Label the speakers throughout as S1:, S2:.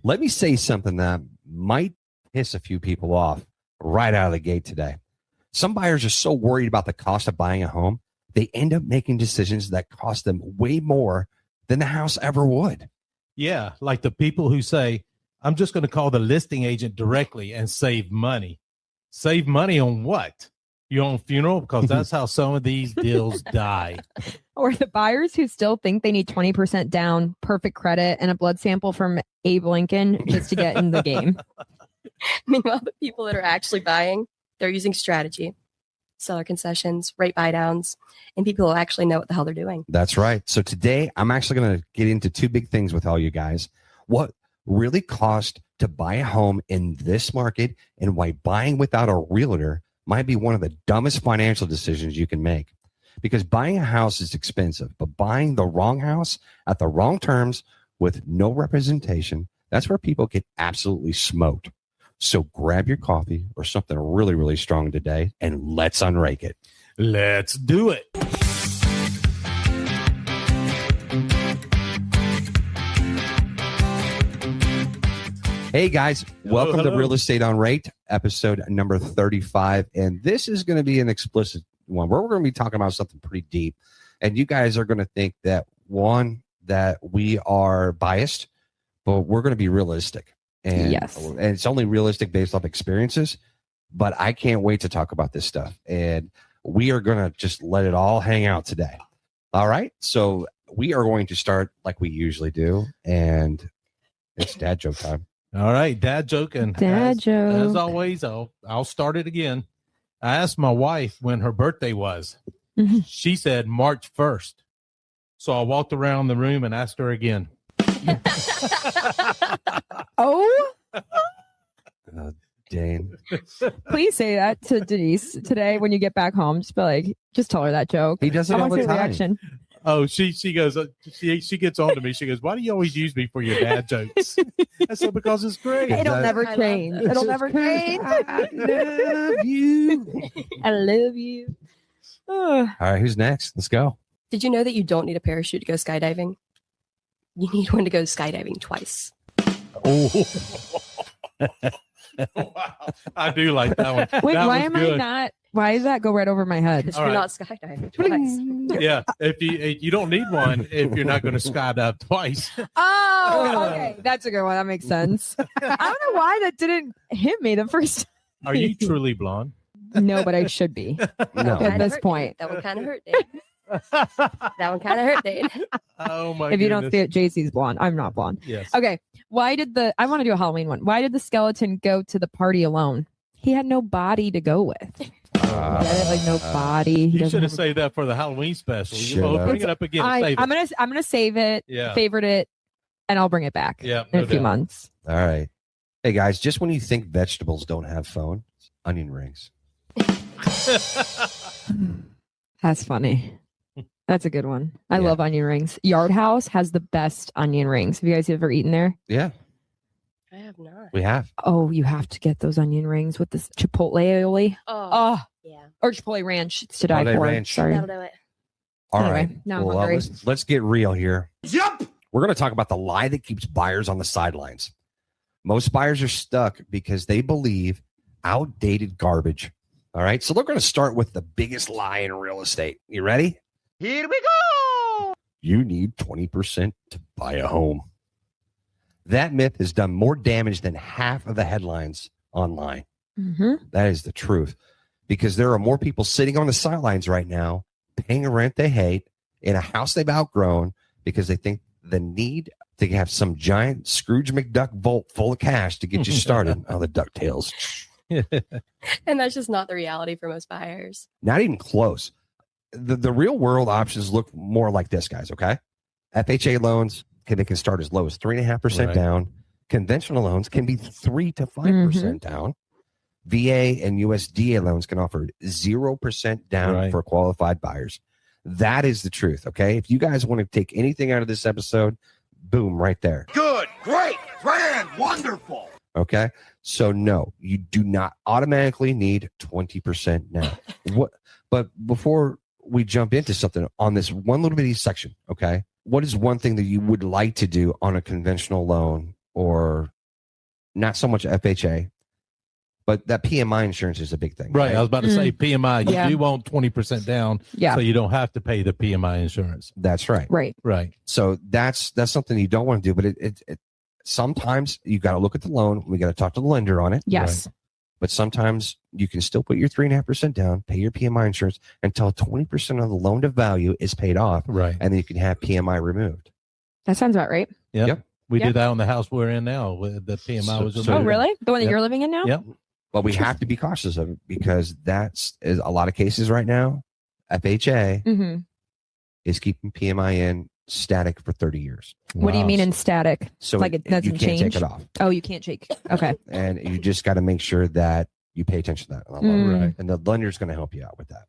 S1: Let me say something that might piss a few people off right out of the gate today. Some buyers are so worried about the cost of buying a home, they end up making decisions that cost them way more than the house ever would.
S2: Yeah, like the people who say, I'm just going to call the listing agent directly and save money. Save money on what? Your own funeral? Because that's how some of these deals die.
S3: Or the buyers who still think they need 20% down, perfect credit, and a blood sample from Abe Lincoln just to get in the game.
S4: Meanwhile, the people that are actually buying, they're using strategy, seller concessions, rate buy downs, and people who actually know what the hell they're doing.
S1: That's right. So today, I'm actually going to get into two big things with all you guys. What really cost to buy a home in this market, and why buying without a realtor might be one of the dumbest financial decisions you can make. Because buying a house is expensive, but buying the wrong house at the wrong terms with no representation, that's where people get absolutely smoked. So grab your coffee or something really, really strong today, and let's unrake it.
S2: Let's do it.
S1: Hey guys, welcome
S2: hello.
S1: to Real Estate UnRaked, episode number 35. And this is going to be an explicit one where we're going to be talking about something pretty deep. And you guys are going to think that, one, that we are biased, but we're going to be realistic. And,
S3: Yes.
S1: and it's only realistic based off experiences. But I can't wait to talk about this stuff. And we are going to just let it all hang out today. All right. So we are going to start like we usually do. And it's dad joke time.
S2: All right, dad joke. And
S3: Dad joke.
S2: As always, I'll start it again. I asked my wife when her birthday was.
S3: Mhm.
S2: She said March 1st. So I walked around the room and asked her again.
S3: Oh,
S1: Dane.
S3: please say that to Denise today when you get back home. Just be like, just tell her that joke.
S1: He does it
S3: I
S1: all
S3: want to
S1: the
S3: see the
S1: time.
S3: reaction.
S2: Oh, she goes, she gets on to me. She goes, why do you always use me for your dad jokes? I said, because it's great.
S3: It'll
S1: does.
S3: never
S4: I love
S3: change.
S4: that.
S3: It'll never change.
S1: I love you.
S3: I love you. Ugh.
S1: All right, who's next? Let's go.
S4: Did you know that you don't need a parachute to go skydiving? You need one to go skydiving twice.
S2: Oh, wow. I do like that one.
S3: Wait,
S2: That
S3: why
S2: was
S3: am
S2: good.
S3: I not? Why does that go right over my head?
S4: Because
S2: All
S4: you're
S2: right.
S4: not skydiving twice.
S2: Yeah, if you don't need one if you're not going to skydive twice.
S3: Oh, okay. That's a good one. That makes sense. I don't know why that didn't hit me the first time.
S2: Are you truly blonde?
S3: No, but I should be
S1: No.
S3: at
S4: Kinda
S3: this
S4: hurt,
S3: point.
S4: Dave. That one kind of hurt, Dave. That one kind of hurt, Dave.
S2: Oh my!
S3: If you don't see
S2: goodness.
S3: it, Jaycee's blonde. I'm not blonde.
S2: Yes.
S3: Okay. Why did I want to do a Halloween one. Why did the skeleton go to the party alone? He had no body to go with. Get it? Like no body. He
S2: You
S3: doesn't
S2: should have
S3: have
S2: saved that for the Halloween special.
S1: Should
S2: Oh,
S1: have.
S2: bring it up again. Save
S3: I'm
S2: it.
S3: gonna save it,
S2: Yeah.
S3: favorite it, and I'll bring it back
S2: Yeah.
S3: in
S2: no
S3: a few
S2: doubt.
S3: months.
S1: All right. Hey, guys, just when you think vegetables don't have phone, onion rings.
S3: That's funny. That's a good one. I
S1: Yeah.
S3: love onion rings. Yard House has the best onion rings. Have you guys ever eaten there?
S1: Yeah,
S4: I have not.
S1: we have.
S3: Oh, you have to get those onion rings with this chipotle aioli.
S4: Oh,
S3: Oh,
S4: yeah.
S3: or chipotle ranch. It's to die
S1: Chipotle
S3: for.
S1: ranch.
S3: Sorry.
S4: That'll do it.
S1: All
S3: Anyway,
S1: right.
S3: now I'm
S1: Well,
S3: hungry.
S1: let's get real here. Yep. We're going to talk about the lie that keeps buyers on the sidelines. Most buyers are stuck because they believe outdated garbage. All right. So we're going to start with the biggest lie in real estate. You ready?
S5: Here we go.
S1: You need 20% to buy a home. That myth has done more damage than half of the headlines online.
S3: Mm-hmm.
S1: That is the truth, because there are more people sitting on the sidelines right now, paying a rent they hate in a house they've outgrown because they think the need to have some giant Scrooge McDuck vault full of cash to get you started on the DuckTales.
S4: And that's just not the reality for most buyers.
S1: Not even close. The real world options look more like this, guys. Okay. FHA loans they can start as low as 3.5%
S2: Right.
S1: down. Conventional loans can be 3 to 5% down. VA and USDA loans can offer 0% down
S2: Right.
S1: for qualified buyers. That is the truth. Okay. If you guys want to take anything out of this episode, boom, right there.
S5: Good, great, grand, wonderful.
S1: Okay. So no, you do not automatically need 20% now. But before we jump into something on this one little bitty section, okay, what is one thing that you would like to do on a conventional loan or not so much FHA, but that PMI insurance is a big thing.
S2: Right. I was about to say PMI. You
S3: Yeah.
S2: do want 20% down,
S3: Yeah.
S2: so you don't have to pay the PMI insurance.
S1: That's right.
S3: Right.
S2: Right.
S1: So that's something you don't want to do. But it sometimes you got to look at the loan. We got to talk to the lender on it.
S3: Yes.
S1: But sometimes you can still put your 3.5% down, pay your PMI insurance until 20% of the loan to value is paid off,
S2: Right.
S1: and then you can have PMI removed.
S3: That sounds about right.
S1: Yep.
S2: We
S3: Yep.
S2: did that on the house we're in now. With the PMI was
S1: So-
S3: Oh,
S2: removed.
S3: really? The one that
S2: Yep.
S3: you're living in now?
S2: Yep.
S1: But we have to be cautious of it because is a lot of cases right now. FHA
S3: Mm-hmm.
S1: is keeping PMI in static for 30 years.
S3: What do you
S2: Wow.
S3: mean in static?
S1: So
S3: Like it doesn't
S1: you can't
S3: change?
S1: take it off.
S3: Oh, you can't shake. Okay.
S1: And you just got to make sure that you pay attention to that. on the loan.
S3: Mm.
S2: Right.
S1: And the lender's going to help you out with that.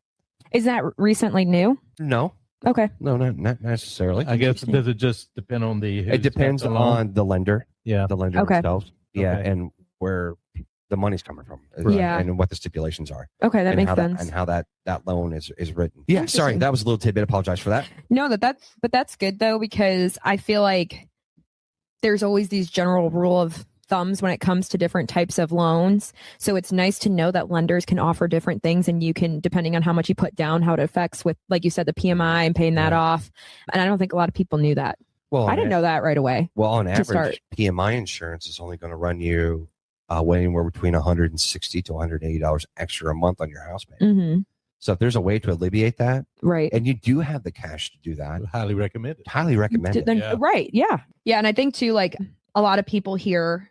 S3: Is that recently new?
S1: No,
S3: Okay.
S1: not necessarily.
S2: I guess
S3: Interesting.
S2: does it just depend on the?
S1: It depends on the lender,
S2: Yeah.
S1: the lender
S3: Okay.
S1: themselves. Yeah.
S2: Okay.
S1: And where the money's coming from.
S3: Yeah.
S1: And what the stipulations are.
S3: Okay, that
S1: and
S3: makes
S1: how
S3: sense.
S1: and how that loan is written. Yeah. Sorry.
S3: Interesting.
S1: That was a little tidbit. Apologize for that.
S3: No, but that's good though, because I feel like there's always these general rule of thumbs when it comes to different types of loans. So it's nice to know that lenders can offer different things, and you can, depending on how much you put down, how it affects with, like you said, the PMI and paying that
S1: Right.
S3: off. And I don't think a lot of people knew that.
S1: Well,
S3: I didn't know that right away.
S1: Well, on
S3: to start.
S1: average, PMI insurance is only going to run you anywhere between $160 to $180 extra a month on your house payment.
S3: Mm-hmm.
S1: So if there's a way to alleviate that,
S3: Right.
S1: and you do have the cash to do that,
S2: Highly recommended.
S1: highly recommend it.
S3: Then,
S2: Yeah.
S3: Right. Yeah. Yeah. And I think too, like a lot of people hear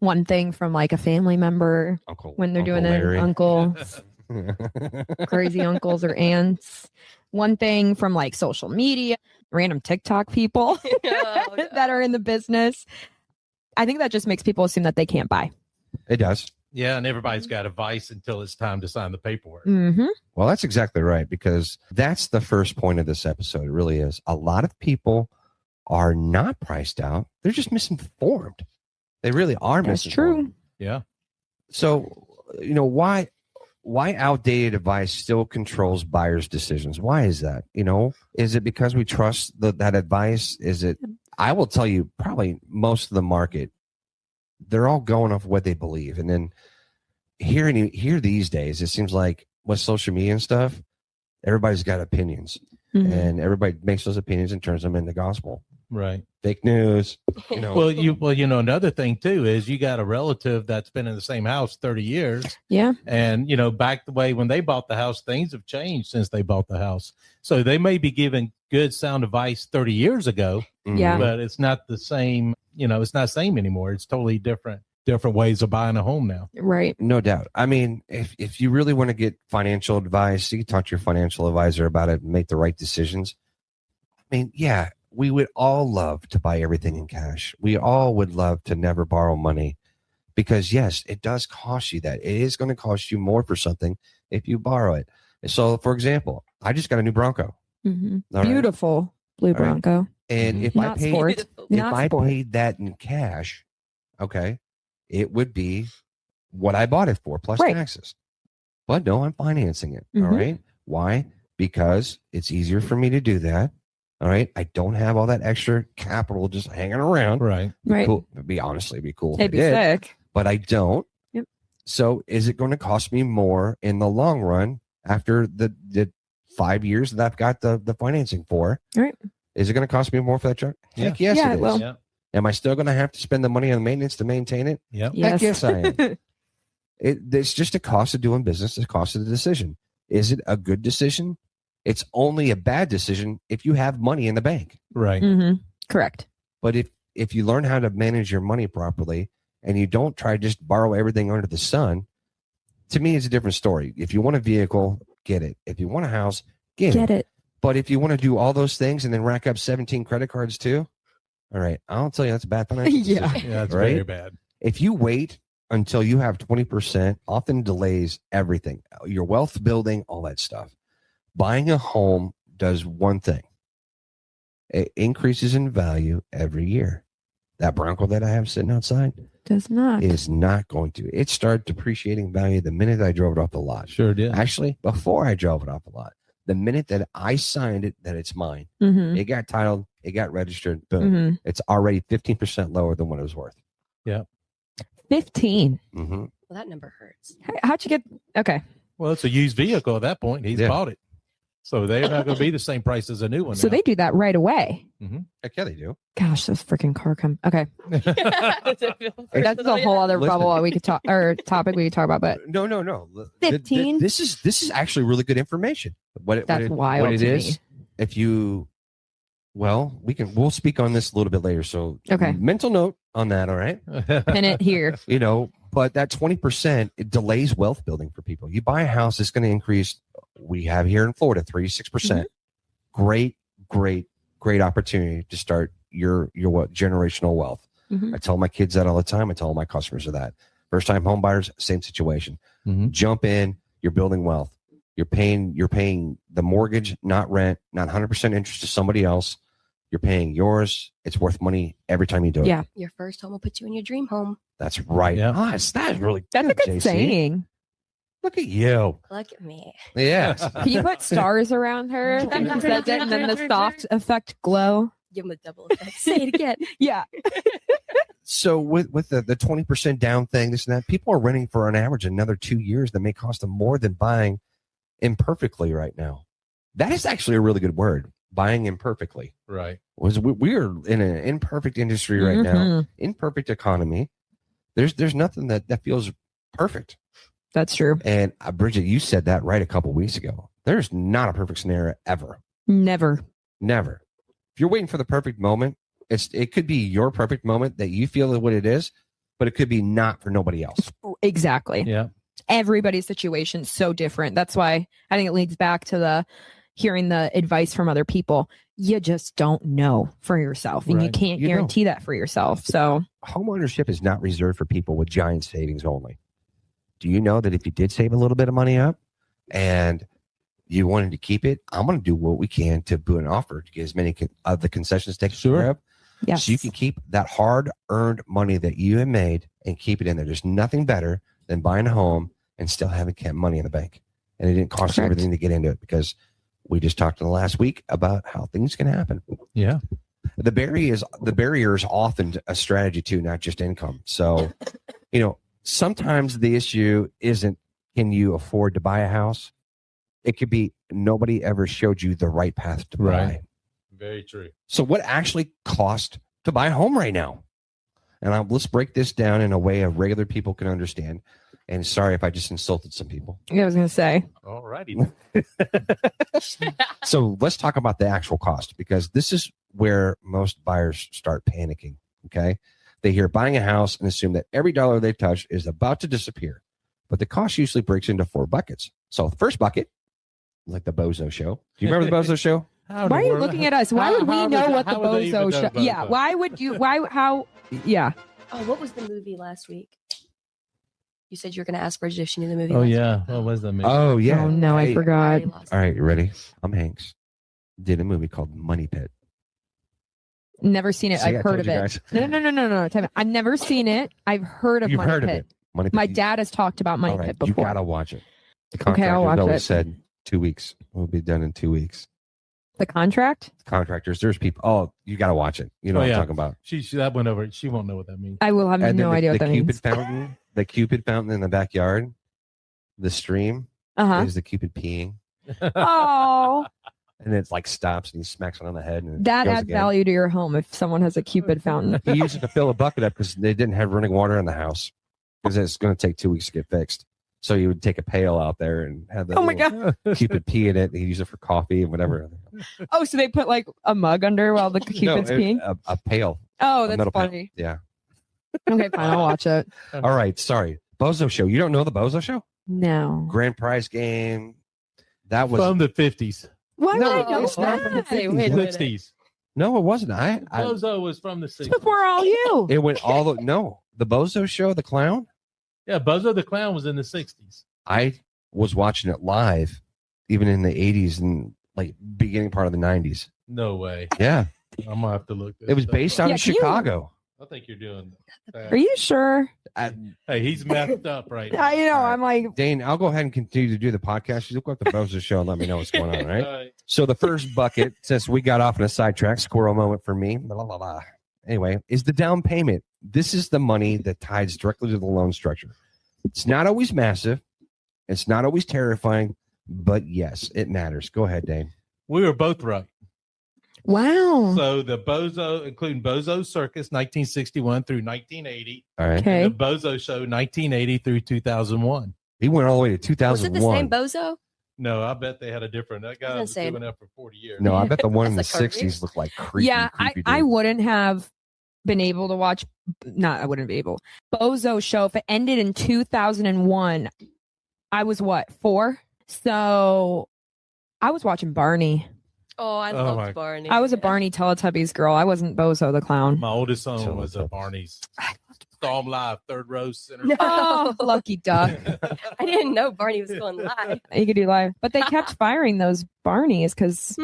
S3: one thing from like a family member
S1: Uncle,
S3: when they're doing
S1: Larry.
S3: it, uncle, crazy uncles or aunts. One thing from like social media, random TikTok people
S4: Oh, no.
S3: that are in the business. I think that just makes people assume that they can't buy.
S1: It does.
S2: Yeah, and everybody's got advice until it's time to sign the paperwork.
S3: Mm-hmm.
S1: Well, that's exactly right, because that's the first point of this episode. It really is. A lot of people are not priced out. They're just misinformed. They really are
S3: That's
S1: misinformed.
S3: true.
S2: Yeah.
S1: So, why outdated advice still controls buyers' decisions? Why is that? Is it because we trust that advice? Is it? I will tell you, probably most of the market, they're all going off what they believe. And then here these days, it seems like with social media and stuff, everybody's got opinions,
S3: Mhm.
S1: and everybody makes those opinions and turns them into gospel.
S2: Right.
S1: Fake news.
S2: Well, another thing too is you got a relative that's been in the same house 30 years.
S3: Yeah.
S2: And, back the way when they bought the house, things have changed since they bought the house. So they may be giving good sound advice 30 years ago,
S3: Yeah.
S2: but it's not the same, it's not the same anymore. It's totally different ways of buying a home now.
S3: Right.
S1: No doubt. I mean, if you really want to get financial advice, you can talk to your financial advisor about it and make the right decisions. I mean, yeah, we would all love to buy everything in cash. We all would love to never borrow money, because yes, it does cost you that. It is going to cost you more for something if you borrow it. So, for example, I just got a new Bronco.
S3: Mm-hmm.
S1: All right?
S3: Beautiful blue
S1: All right.
S3: Bronco.
S1: And if
S3: Not
S1: I paid,
S3: sport.
S1: if
S3: Not
S1: I
S3: sport.
S1: paid that in cash, okay, it would be what I bought it for plus
S3: Right.
S1: taxes. But no, I'm financing it. All
S3: Mhm.
S1: right. Why? Because it's easier for me to do that. All right. I don't have all that extra capital just hanging around.
S2: Right.
S3: Right.
S1: Cool. It'd be honestly be cool if
S3: It'd
S1: I
S3: be
S1: did,
S3: sick.
S1: but I don't.
S3: Yep.
S1: So is it going to cost me more in the long run after the 5 years that I've got the financing for?
S3: Right.
S1: Is it going to cost me more for that truck? Heck yes,
S3: Yeah,
S1: it
S3: it
S1: is.
S3: will.
S2: Yeah.
S1: Am I still going to have to spend the money on maintenance to maintain it?
S2: Yep.
S1: Heck
S3: Yes.
S1: yes, I am. It's just a cost of doing business. It's a cost of the decision. Is it a good decision? It's only a bad decision if you have money in the bank.
S2: Right.
S3: Mm-hmm. Correct.
S1: But if you learn how to manage your money properly and you don't try to just borrow everything under the sun, to me, it's a different story. If you want a vehicle, get it. If you want a house, get it. But if you want to do all those things and then rack up 17 credit cards too, all right, I'll tell you that's a bad financial
S3: Yeah.
S1: decision.
S2: Yeah, that's
S1: Right?
S2: very bad.
S1: If you wait until you have 20%, often delays everything, your wealth building, all that stuff. Buying a home does one thing. It increases in value every year. That Bronco that I have sitting outside
S3: Does not.
S1: is not going to. It started depreciating value the minute I drove it off the lot.
S2: Sure did.
S1: Actually, before I drove it off the lot, the minute that I signed it, that it's mine,
S3: Mm-hmm.
S1: it got titled, it got registered, boom.
S3: Mm-hmm.
S1: It's already 15% lower than what it was worth.
S3: 15.
S1: Mm-hmm.
S4: Well, that number hurts.
S3: How'd you get? Okay.
S2: Well, it's a used vehicle at that point. He's bought it. So they're not going to be the same price as a new one.
S3: So they do that right away.
S1: Heck yeah, they do.
S3: Gosh, those freaking car come. Okay. That's a whole other
S1: Listen.
S3: bubble we could talk or topic we could talk about, but
S1: No.
S3: 15?
S1: This is actually really good information.
S3: that's wild.
S1: What it
S3: to
S1: is,
S3: me.
S1: if you, we'll speak on this a little bit later. So
S3: Okay.
S1: mental note on that. All right.
S3: Pin it here.
S1: But that 20%, it delays wealth building for people. You buy a house, it's going to increase. We have here in Florida, 3 to 6%. Great opportunity to start your generational wealth.
S3: Mhm.
S1: I tell my kids that all the time. I tell all my customers that. First time home buyers, same situation.
S2: Mhm.
S1: Jump in, you're building wealth. You're paying the mortgage, not rent, not 100% interest to somebody else. You're paying yours. It's worth money every time you do it.
S3: Yeah.
S4: Your first home will put you in your dream home.
S1: That's right.
S2: Yeah.
S1: Nice. That's really
S3: That's
S1: good,
S3: a good
S1: Jaycee.
S3: saying.
S1: Look at you.
S4: Look at me.
S1: Yes.
S3: Can you put stars around her when she says it, and then the soft effect glow?
S4: Give them a double effect. Say it again.
S3: Yeah.
S1: So with the 20% down thing, this and that, people are renting for an average another 2 years that may cost them more than buying imperfectly right now. That is actually a really good word, buying imperfectly.
S2: Right.
S1: We are in an imperfect industry right now,
S3: Mhm.
S1: imperfect economy. There's nothing that feels perfect.
S3: That's true.
S1: And Bridget, you said that right a couple weeks ago. There's not a perfect scenario ever.
S3: Never.
S1: Never. If you're waiting for the perfect moment, it could be your perfect moment that you feel what it is, but it could be not for nobody else.
S3: Exactly.
S2: Yeah.
S3: Everybody's situation is so different. That's why I think it leads back to the hearing the advice from other people. You just don't know for yourself, and you
S2: Right.
S3: can't
S1: You
S3: guarantee that for yourself. So
S1: Home ownership is not reserved for people with giant savings only. Do you know that if you did save a little bit of money up and you wanted to keep it, I'm going to do what we can to put an offer to get as many of the concessions taken care of.
S3: yes,
S1: So you can keep that hard-earned money that you have made and keep it in there. There's nothing better than buying a home and still having kept money in the bank. And it didn't cost you
S3: Correct.
S1: everything to get into it, because we just talked in the last week about how things can happen.
S2: Yeah.
S1: The barrier is often a strategy too, not just income. So, sometimes the issue isn't, can you afford to buy a house? It could be nobody ever showed you the right path to buy.
S2: Right. Very true.
S1: So what actually cost to buy a home right now? And let's break this down in a way of regular people can understand. And sorry if I just insulted some people.
S3: I was going to say.
S2: All righty.
S1: So let's talk about the actual cost, because this is where most buyers start panicking. Okay. They hear buying a house and assume that every dollar they touch is about to disappear. But the cost usually breaks into 4 buckets. So the first bucket, like the Bozo Show. Do you remember the Bozo Show?
S3: Why are you looking at us? Why would we know what the Bozo show? Yeah. Why would you? How? Yeah.
S4: Oh, what was the movie last week? You said you were going to ask Bridget if she knew the movie.
S2: Oh,
S4: last
S2: yeah.
S4: week.
S2: What was that movie?
S1: Oh, yeah.
S3: Oh no, I
S1: Hey,
S3: forgot.
S4: already lost
S1: All right, you ready? I'm Hanks. Did a movie called Money Pit.
S3: Never seen it.
S1: See, I
S3: I've heard
S1: told
S3: of
S1: you
S3: it.
S1: guys.
S3: No. Time out. I've never seen it. I've heard of
S1: You've
S3: Money
S1: heard
S3: Pit.
S1: of it. Money Pit.
S3: My dad has talked about Money
S1: All right,
S3: Pit before.
S1: you gotta watch it. The
S3: Okay, I'll
S1: contractors
S3: watch
S1: always
S3: it.
S1: said 2 weeks. We'll be done in 2 weeks.
S3: The contract.
S1: Contractors, there's people. Oh, you gotta watch it. You know
S2: Oh,
S1: what
S2: yeah.
S1: I'm talking about.
S2: She that went over. She won't know what that means.
S3: I will have
S1: And
S3: no
S1: then
S3: idea what
S1: the
S3: that
S1: Cupid
S3: means.
S1: fountain, the Cupid fountain in the backyard, the stream
S3: Uh
S1: is the Cupid peeing,
S3: huh. Oh,
S1: and it's like stops and he smacks it on the head. And it
S3: that
S1: goes
S3: adds
S1: again.
S3: value to your home if someone has a Cupid fountain.
S1: He used it to fill a bucket up because they didn't have running water in the house, because it's going to take 2 weeks to get fixed. So you would take a pail out there and have the
S3: Oh my god.
S1: Cupid pee in it. He'd use it for coffee and whatever.
S3: Oh, so they put like a mug under while the Cupid's peeing.
S1: A pail.
S3: Oh,
S1: a
S3: that's
S1: metal pail.
S3: funny.
S1: Yeah.
S3: Okay, fine. I'll watch it.
S1: All right. Sorry. Bozo Show. You don't know the Bozo Show?
S3: No.
S1: Grand prize game. That was
S2: From the 50s.
S3: Why would
S1: No,
S3: I know
S1: it's not from the
S3: that?
S1: 50s.
S4: Wait a minute.
S2: 60s.
S1: no, it wasn't. I
S2: Bozo was from the 60s.
S3: Before all you.
S1: it went all the no. The Bozo Show, the clown.
S2: Yeah, Bozo the Clown was in the 60s.
S1: I was watching it live, even in the 80s and like beginning part of the 90s.
S2: No way.
S1: Yeah.
S2: I'm gonna have to look. This
S1: It was
S2: stuff
S1: based
S2: up.
S1: out
S3: Yeah,
S1: of
S3: can you-
S1: Chicago.
S2: I think you're doing.
S3: Are you sure?
S2: Hey, he's messed up right now.
S3: I know.
S1: All right.
S3: I'm like,
S1: Dane, I'll go ahead and continue to do the podcast. You look up the Bozo Show and let me know what's going on, all right?
S2: All right.
S1: So the first bucket, since we got off on a sidetrack, squirrel moment for me, blah, blah, blah. Anyway, is the down payment. This is the money that ties directly to the loan structure. It's not always massive. It's not always terrifying, but yes, it matters. Go ahead, Dane.
S2: We were both right.
S3: Wow.
S2: So the Bozo, including Bozo Circus, 1961 through 1980.
S1: All right.
S3: Okay.
S2: And the Bozo Show, 1980 through 2001.
S1: He went all the way to
S4: Was
S1: 2001.
S4: it the same bozo?
S2: No, I bet they had a different. That guy
S4: I was
S2: was
S4: gonna say-
S2: doing that for 40 years.
S1: No, I bet the one in the
S4: That's like
S1: 60s looked like creepy.
S3: Yeah,
S1: creepy
S3: I
S1: dude.
S3: wouldn't have been able to watch. I wouldn't be able. Bozo Show, if it ended in 2001, I was what, 4? So I was watching Barney.
S4: Oh, I
S2: Oh, my-
S4: loved Barney.
S3: I was a Barney Teletubbies girl. I wasn't Bozo the clown.
S2: My oldest son
S1: So
S2: was
S1: tough.
S2: a Barney's. Saw him live, third row center.
S4: No.
S3: Oh, lucky duck.
S4: I didn't know Barney was going live.
S3: You could do live. But they kept firing those Barneys because,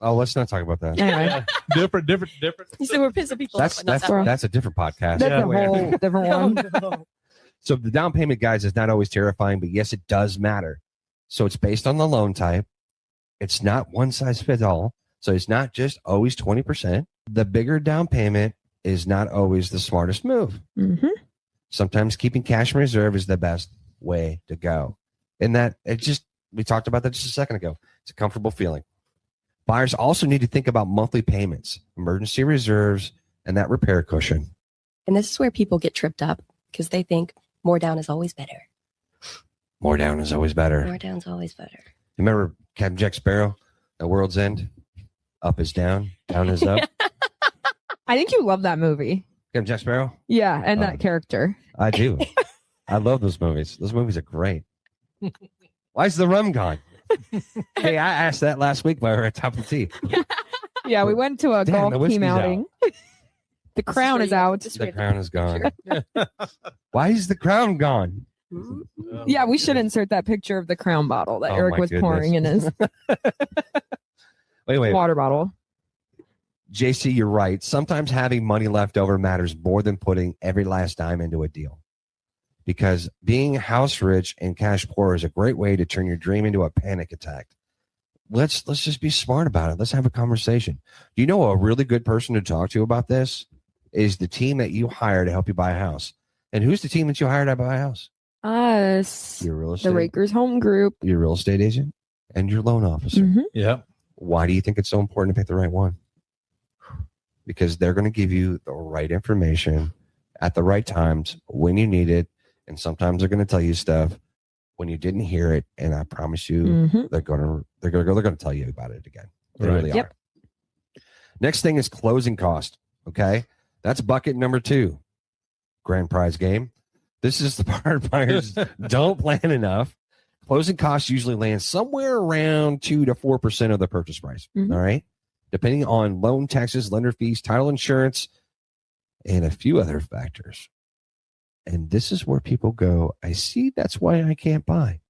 S1: Oh, let's not talk about that.
S3: anyway,
S2: Yeah. different.
S4: You said we're pissing people
S1: That's
S4: off. but not that one.
S1: that's a different podcast.
S3: that's
S2: Yeah.
S3: a whole different one.
S1: So the down payment, guys, is not always terrifying, but yes, it does matter. So it's based on the loan type. It's not one size fits all. So it's not just always 20%. The bigger down payment is not always the smartest move.
S3: Mm-hmm.
S1: Sometimes keeping cash in reserve is the best way to go. And that we talked about that just a second ago. It's a comfortable feeling. Buyers also need to think about monthly payments, emergency reserves, and that repair cushion.
S4: And this is where people get tripped up because they think more down is always better.
S1: More down is always better.
S4: More down's always better.
S1: Remember Captain Jack Sparrow, The World's End? Up is down, down is up.
S3: I think you love that movie.
S1: Captain Jack Sparrow?
S3: Yeah, and
S1: Oh.
S3: that character.
S1: I do. I love those movies. Those movies are great. Why's the rum gone? Hey, I asked that last week by her top of tea.
S3: Yeah, we went to a
S1: Damn, the
S3: golf team
S1: whiskey's out.
S3: outing. The crown is out.
S1: The crown is gone. Why is the crown gone?
S4: Mhm.
S2: Oh,
S3: Yeah,
S2: my
S3: we should
S2: goodness.
S3: insert that picture of the crown bottle that
S1: Oh,
S3: Eric
S1: my
S3: was pouring in his
S1: Wait.
S3: water bottle.
S1: JC, you're right. Sometimes having money left over matters more than putting every last dime into a deal. Because being house rich and cash poor is a great way to turn your dream into a panic attack. Let's just be smart about it. Let's have a conversation. Do you know a really good person to talk to about this is the team that you hire to help you buy a house? And who's the team that you hired to buy a house?
S3: Us.
S1: Your real
S3: The
S1: estate,
S3: Rakers home group.
S1: your real estate agent, and your loan officer.
S3: Mhm.
S2: Yeah.
S1: Why do you think it's so important to pick the right one? Because they're going to give you the right information at the right times when you need it. And sometimes they're going to tell you stuff when you didn't hear it. And I promise you,
S3: Mhm.
S1: they're going to tell you about it again. They
S2: Right.
S1: really
S3: Yep.
S1: are. Next thing is closing cost. Okay. That's bucket number 2. Grand prize game. This is the part buyers don't plan enough. Closing costs usually land somewhere around 2 to 4% of the purchase price.
S3: Mhm.
S1: All right. Depending on loan taxes, lender fees, title insurance, and a few other factors. And this is where people go, I see, that's why I can't buy.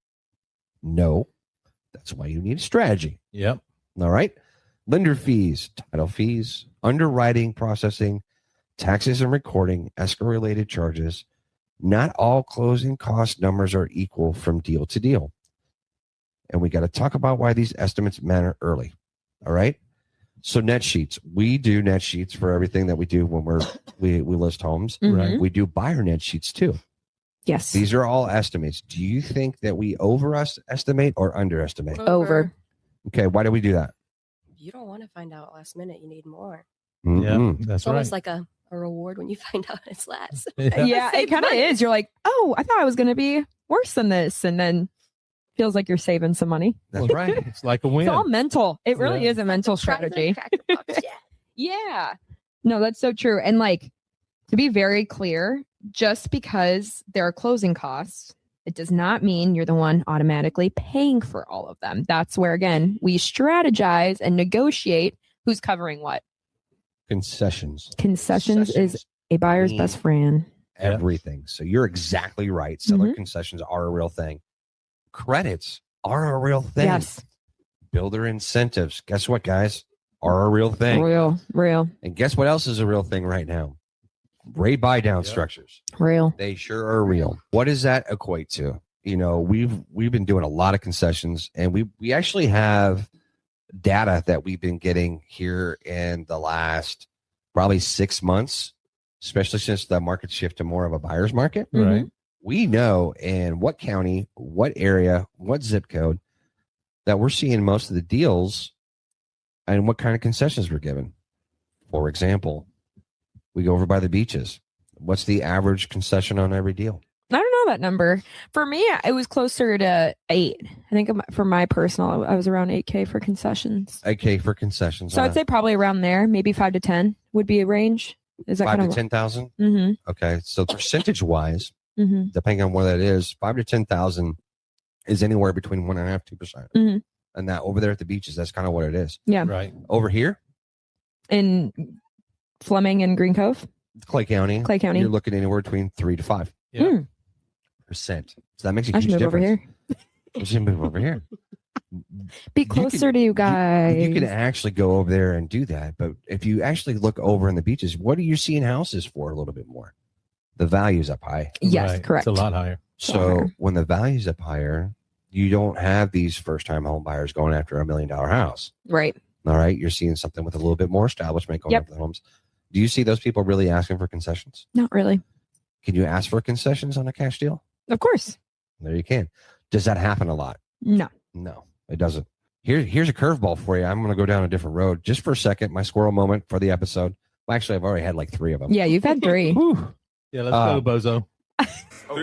S1: No, that's why you need a strategy.
S2: Yep.
S1: All right. Lender fees, title fees, underwriting, processing, taxes and recording, escrow related charges. Not all closing cost numbers are equal from deal to deal. And we got to talk about why these estimates matter early. All right. So net sheets, we do net sheets for everything that we do when we list homes.
S3: Mhm.
S1: We do buyer net sheets too.
S3: Yes.
S1: These are all estimates. Do you think that we overestimate or underestimate?
S3: Over.
S1: Okay. Why do we do that?
S4: You don't want to find out last minute. You need more.
S1: Mm-mm.
S2: Yeah. That's
S4: It's almost
S2: right.
S4: like a reward when you find out it's less.
S2: Yeah.
S3: Yeah, it
S4: Save
S3: kind of
S4: money.
S3: is. You're like, oh, I thought I was going to be worse than this. And then feels like you're saving some money.
S1: That's right.
S2: It's like a win.
S3: It's all mental. It really
S2: Yeah.
S3: is a mental
S4: Try the
S3: strategy.
S4: cracker box, yeah.
S3: Yeah. No, that's so true. And like, to be very clear, just because there are closing costs, it does not mean you're the one automatically paying for all of them. That's where, again, we strategize and negotiate who's covering what.
S1: Concessions.
S3: Concessions is a buyer's
S1: mean
S3: best friend.
S1: everything. So you're exactly right. Seller concessions are a real thing. Credits are a real thing.
S3: Yes.
S1: Builder incentives, guess what, guys? Are a real thing.
S3: Real.
S1: And guess what else is a real thing right now? Rate buy down
S2: Yep.
S1: structures.
S3: They
S1: Sure are real. What does that equate to? You know, we've been doing a lot of concessions, and we actually have data that we've been getting here in the last probably 6 months, especially since the market shift to more of a buyer's market.
S2: Right.
S1: We know in what county, what area, what zip code that we're seeing most of the deals and what kind of concessions we're given. For example, we go over by the beaches. What's the average concession on every deal?
S3: I don't know that number. For me, it was closer to 8. I think for my personal, I was around 8K for concessions.
S1: 8K for concessions.
S3: So I'd say probably around there, maybe 5 to 10 would be a range. Is that
S1: 5
S3: kind
S1: to
S3: of
S1: 10,000?
S3: Mm-hmm.
S1: Okay. So percentage wise,
S3: Mm-hmm.
S1: depending on what that is, 5 to 10,000 is anywhere between 1.5% to 2%.
S3: Mm-hmm.
S1: And that over there at the beaches, that's kind of what it is.
S3: Yeah.
S2: Right.
S1: Over here,
S3: In Fleming and Green Cove,
S1: Clay County,
S3: Clay County.
S1: you're looking anywhere between 3 to 5%.
S2: Yeah.
S1: So that makes a
S3: I
S1: huge
S3: should move over
S1: difference.
S3: here.
S1: You should move over here.
S3: Be closer to you guys.
S1: You can actually go over there and do that. But if you actually look over in the beaches, what are you seeing houses for a little bit more? The value's up high.
S3: Yes,
S2: Right.
S3: correct.
S2: It's a lot higher.
S1: So
S3: higher.
S1: when the value's up higher, you don't have these first time home buyers going after $1 million house.
S3: Right.
S1: All right. You're seeing something with a little bit more establishment going
S3: Yep.
S1: after the homes. Do you see those people really asking for concessions?
S3: Not really.
S1: Can you ask for concessions on a cash deal?
S3: Of course.
S1: There you can. Does that happen a lot?
S3: No.
S1: No, it doesn't. Here's a curveball for you. I'm going to go down a different road just for a second. My squirrel moment for the episode. Well, actually, I've already had like 3 of them.
S3: Yeah, you've had 3.
S1: Whew.
S2: Yeah, let's go, Bozo.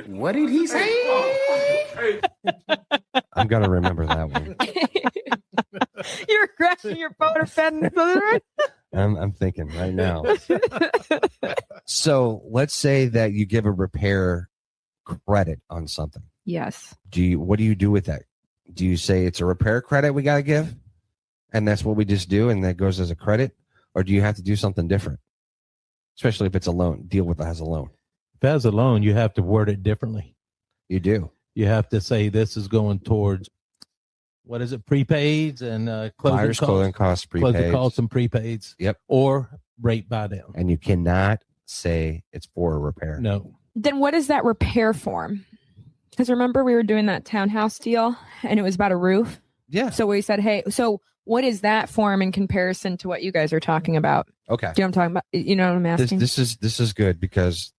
S5: What did he say?
S1: I'm going to remember that one.
S3: You're crashing your phone or pen. Right?
S1: I'm thinking right now. So let's say that you give a repair credit on something.
S3: Yes.
S1: What do you do with that? Do you say it's a repair credit we got to give? And that's what we just do. And that goes as a credit, or do you have to do something different? Especially if it's a loan, deal with it as a loan.
S2: If it has a loan, you have to word it differently.
S1: You do.
S2: You have to say this is going towards, what is it, prepaids and
S1: Buyer's closing costs,
S2: closing
S1: prepaid.
S2: costs and prepaids.
S1: Yep.
S2: Or rate buy down.
S1: And you cannot say it's for a repair.
S2: No.
S3: Then what is that repair form? Because remember we were doing that townhouse deal and it was about a roof.
S1: Yeah.
S3: So we said, hey, so what is that form in comparison to what you guys are talking about?
S1: Okay.
S3: Do you know what I'm talking about? You know what I'm asking?
S1: This is good because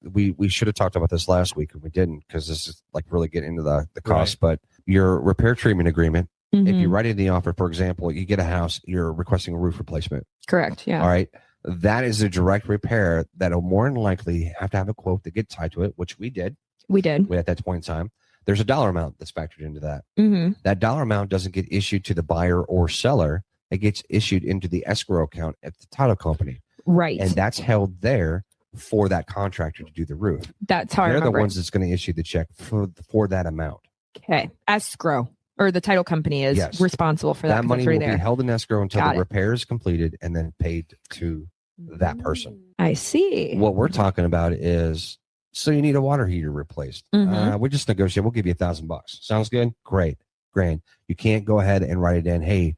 S1: we should have talked about this last week and we didn't because this is like really getting into the cost.
S2: Right.
S1: But your repair treatment agreement, if
S3: Mhm.
S1: you write in the offer, for example, you get a house, you're requesting a roof replacement.
S3: Correct. Yeah.
S1: All right. That is a direct repair that'll more than likely have to have a quote that gets tied to it, which we did
S3: We did.
S1: at that point in time. There's a dollar amount that's factored into that.
S3: Mm-hmm.
S1: That dollar amount doesn't get issued to the buyer or seller. It gets issued into the escrow account at the title company.
S3: Right.
S1: And that's held there for that contractor to do the roof.
S3: That's how I
S1: They're the
S3: remember.
S1: ones that's going to issue the check for that amount.
S3: Okay. Escrow or the title company is
S1: Yes.
S3: responsible for that.
S1: That
S3: 'cause
S1: money
S3: it's
S1: will
S3: already
S1: be
S3: there.
S1: held in escrow until
S3: Got
S1: the
S3: it.
S1: repair is completed and then paid to that person.
S3: I see.
S1: What we're talking about is, so you need a water heater replaced.
S3: Mhm.
S1: We just negotiate. We'll give you $1,000. Sounds good? Great. Grand. You can't go ahead and write it in. Hey,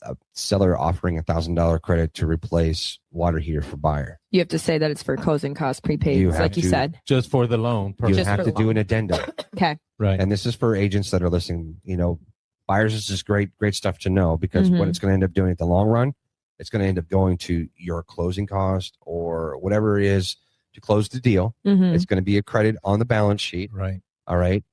S1: a seller offering $1,000 credit to replace water heater for buyer.
S3: You have to say that it's for closing costs, prepaid,
S1: You have
S3: like you
S1: to-
S3: said.
S2: Just for the loan.
S1: You
S3: Just
S1: have
S3: for
S1: to
S3: the
S1: do
S3: loan.
S1: an addendum.
S3: Okay.
S2: Right.
S1: And this is for agents that are listening. You know, buyers is just great stuff to know because
S3: Mhm.
S1: what it's going to end up doing at the long run, it's going to end up going to your closing cost or whatever it is to close the deal.
S3: Mm-hmm.
S1: It's going to be a credit on the balance sheet.
S2: Right.
S1: All right.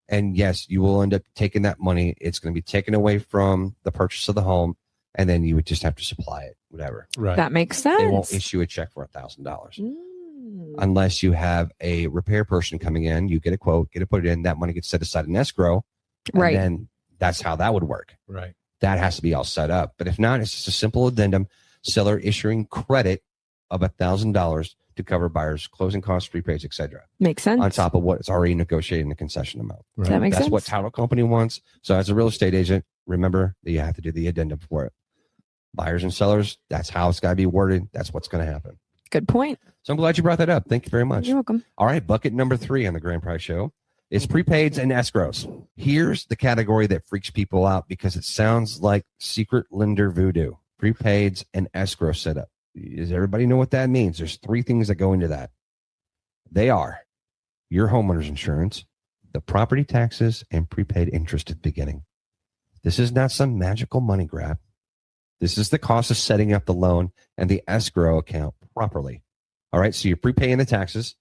S1: And yes, you will end up taking that money. It's going to be taken away from the purchase of the home. And then you would just have to supply it, whatever.
S2: Right.
S3: That makes sense.
S1: They won't issue a check for $1,000
S3: Mm.
S1: unless you have a repair person coming in. You get a quote, get it put in. That money gets set aside in escrow. And
S3: Right.
S1: then that's how that would work.
S2: Right.
S1: That has to be all set up. But if not, it's just a simple addendum. Seller issuing credit of $1,000 to cover buyers' closing costs, prepaids, etc.
S3: Makes sense.
S1: on top of what's already negotiated in the concession amount.
S2: Right.
S3: That makes
S1: That's
S3: sense.
S1: what title company wants. So as a real estate agent, remember that you have to do the addendum for it. Buyers and sellers, that's how it's got to be worded. That's what's going to happen.
S3: Good point.
S1: So I'm glad you brought that up. Thank you very much.
S3: You're welcome.
S1: All right, bucket number 3 on the Grand Prize Show is prepaids and escrows. Here's the category that freaks people out because it sounds like secret lender voodoo. Prepaids and escrow setup. Does everybody know what that means? There's 3 things that go into that. They are your homeowner's insurance, the property taxes, and prepaid interest at the beginning. This is not some magical money grab. This is the cost of setting up the loan and the escrow account properly. All right. So you're prepaying the taxes.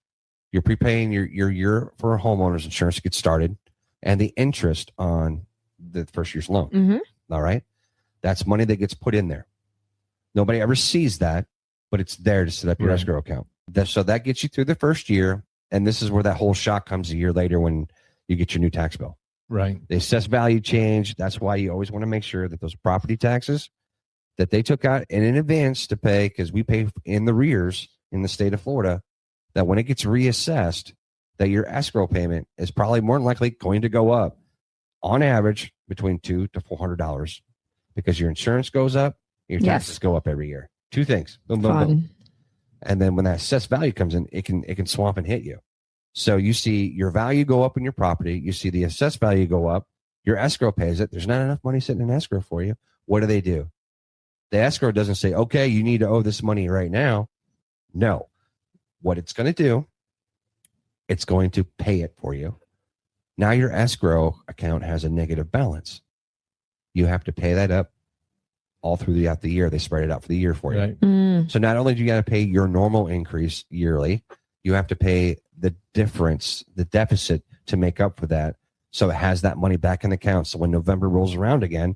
S1: You're prepaying your year for homeowner's insurance to get started and the interest on the first year's loan.
S3: Mm-hmm.
S1: All right. That's money that gets put in there. Nobody ever sees that, but it's there to set up your escrow account. So that gets you through the first year. And this is where that whole shock comes a year later when you get your new tax bill.
S2: Right.
S1: The assessed value change. That's why you always want to make sure that those property taxes that they took out in advance to pay, because we pay in the rears in the state of Florida, that when it gets reassessed, that your escrow payment is probably more than likely going to go up on average between $200 to $400 because your insurance goes up, your taxes go up every year. Two things. Boom, boom, boom. And then when that assessed value comes in, it can swamp and hit you. So you see your value go up in your property. You see the assessed value go up. Your escrow pays it. There's not enough money sitting in escrow for you. What do? The escrow doesn't say, okay, you need to owe this money right now. No. What it's going to do, it's going to pay it for you. Now your escrow account has a negative balance. You have to pay that up all throughout the year. They spread it out for the year for you.
S2: Right.
S1: So not only do you got to pay your normal increase yearly, you have to pay the difference, the deficit to make up for that. So it has that money back in the account. So when November rolls around again,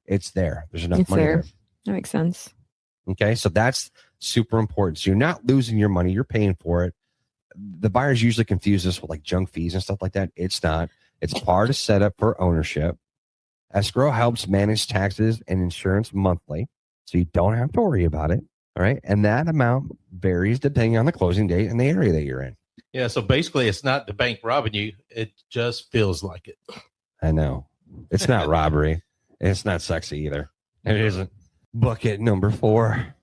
S1: it's there. There's enough money there.
S3: That makes sense.
S1: Okay. So that's super important. So you're not losing your money. You're paying for it. The buyers usually confuse this with like junk fees and stuff like that. It's not. It's part of setup for ownership. Escrow helps manage taxes and insurance monthly, so you don't have to worry about it. All right. And that amount varies depending on the closing date and the area that you're in.
S2: Yeah. So basically, it's not the bank robbing you. It just feels like it.
S1: I know. It's not robbery. It's not sexy either. It isn't. Bucket number 4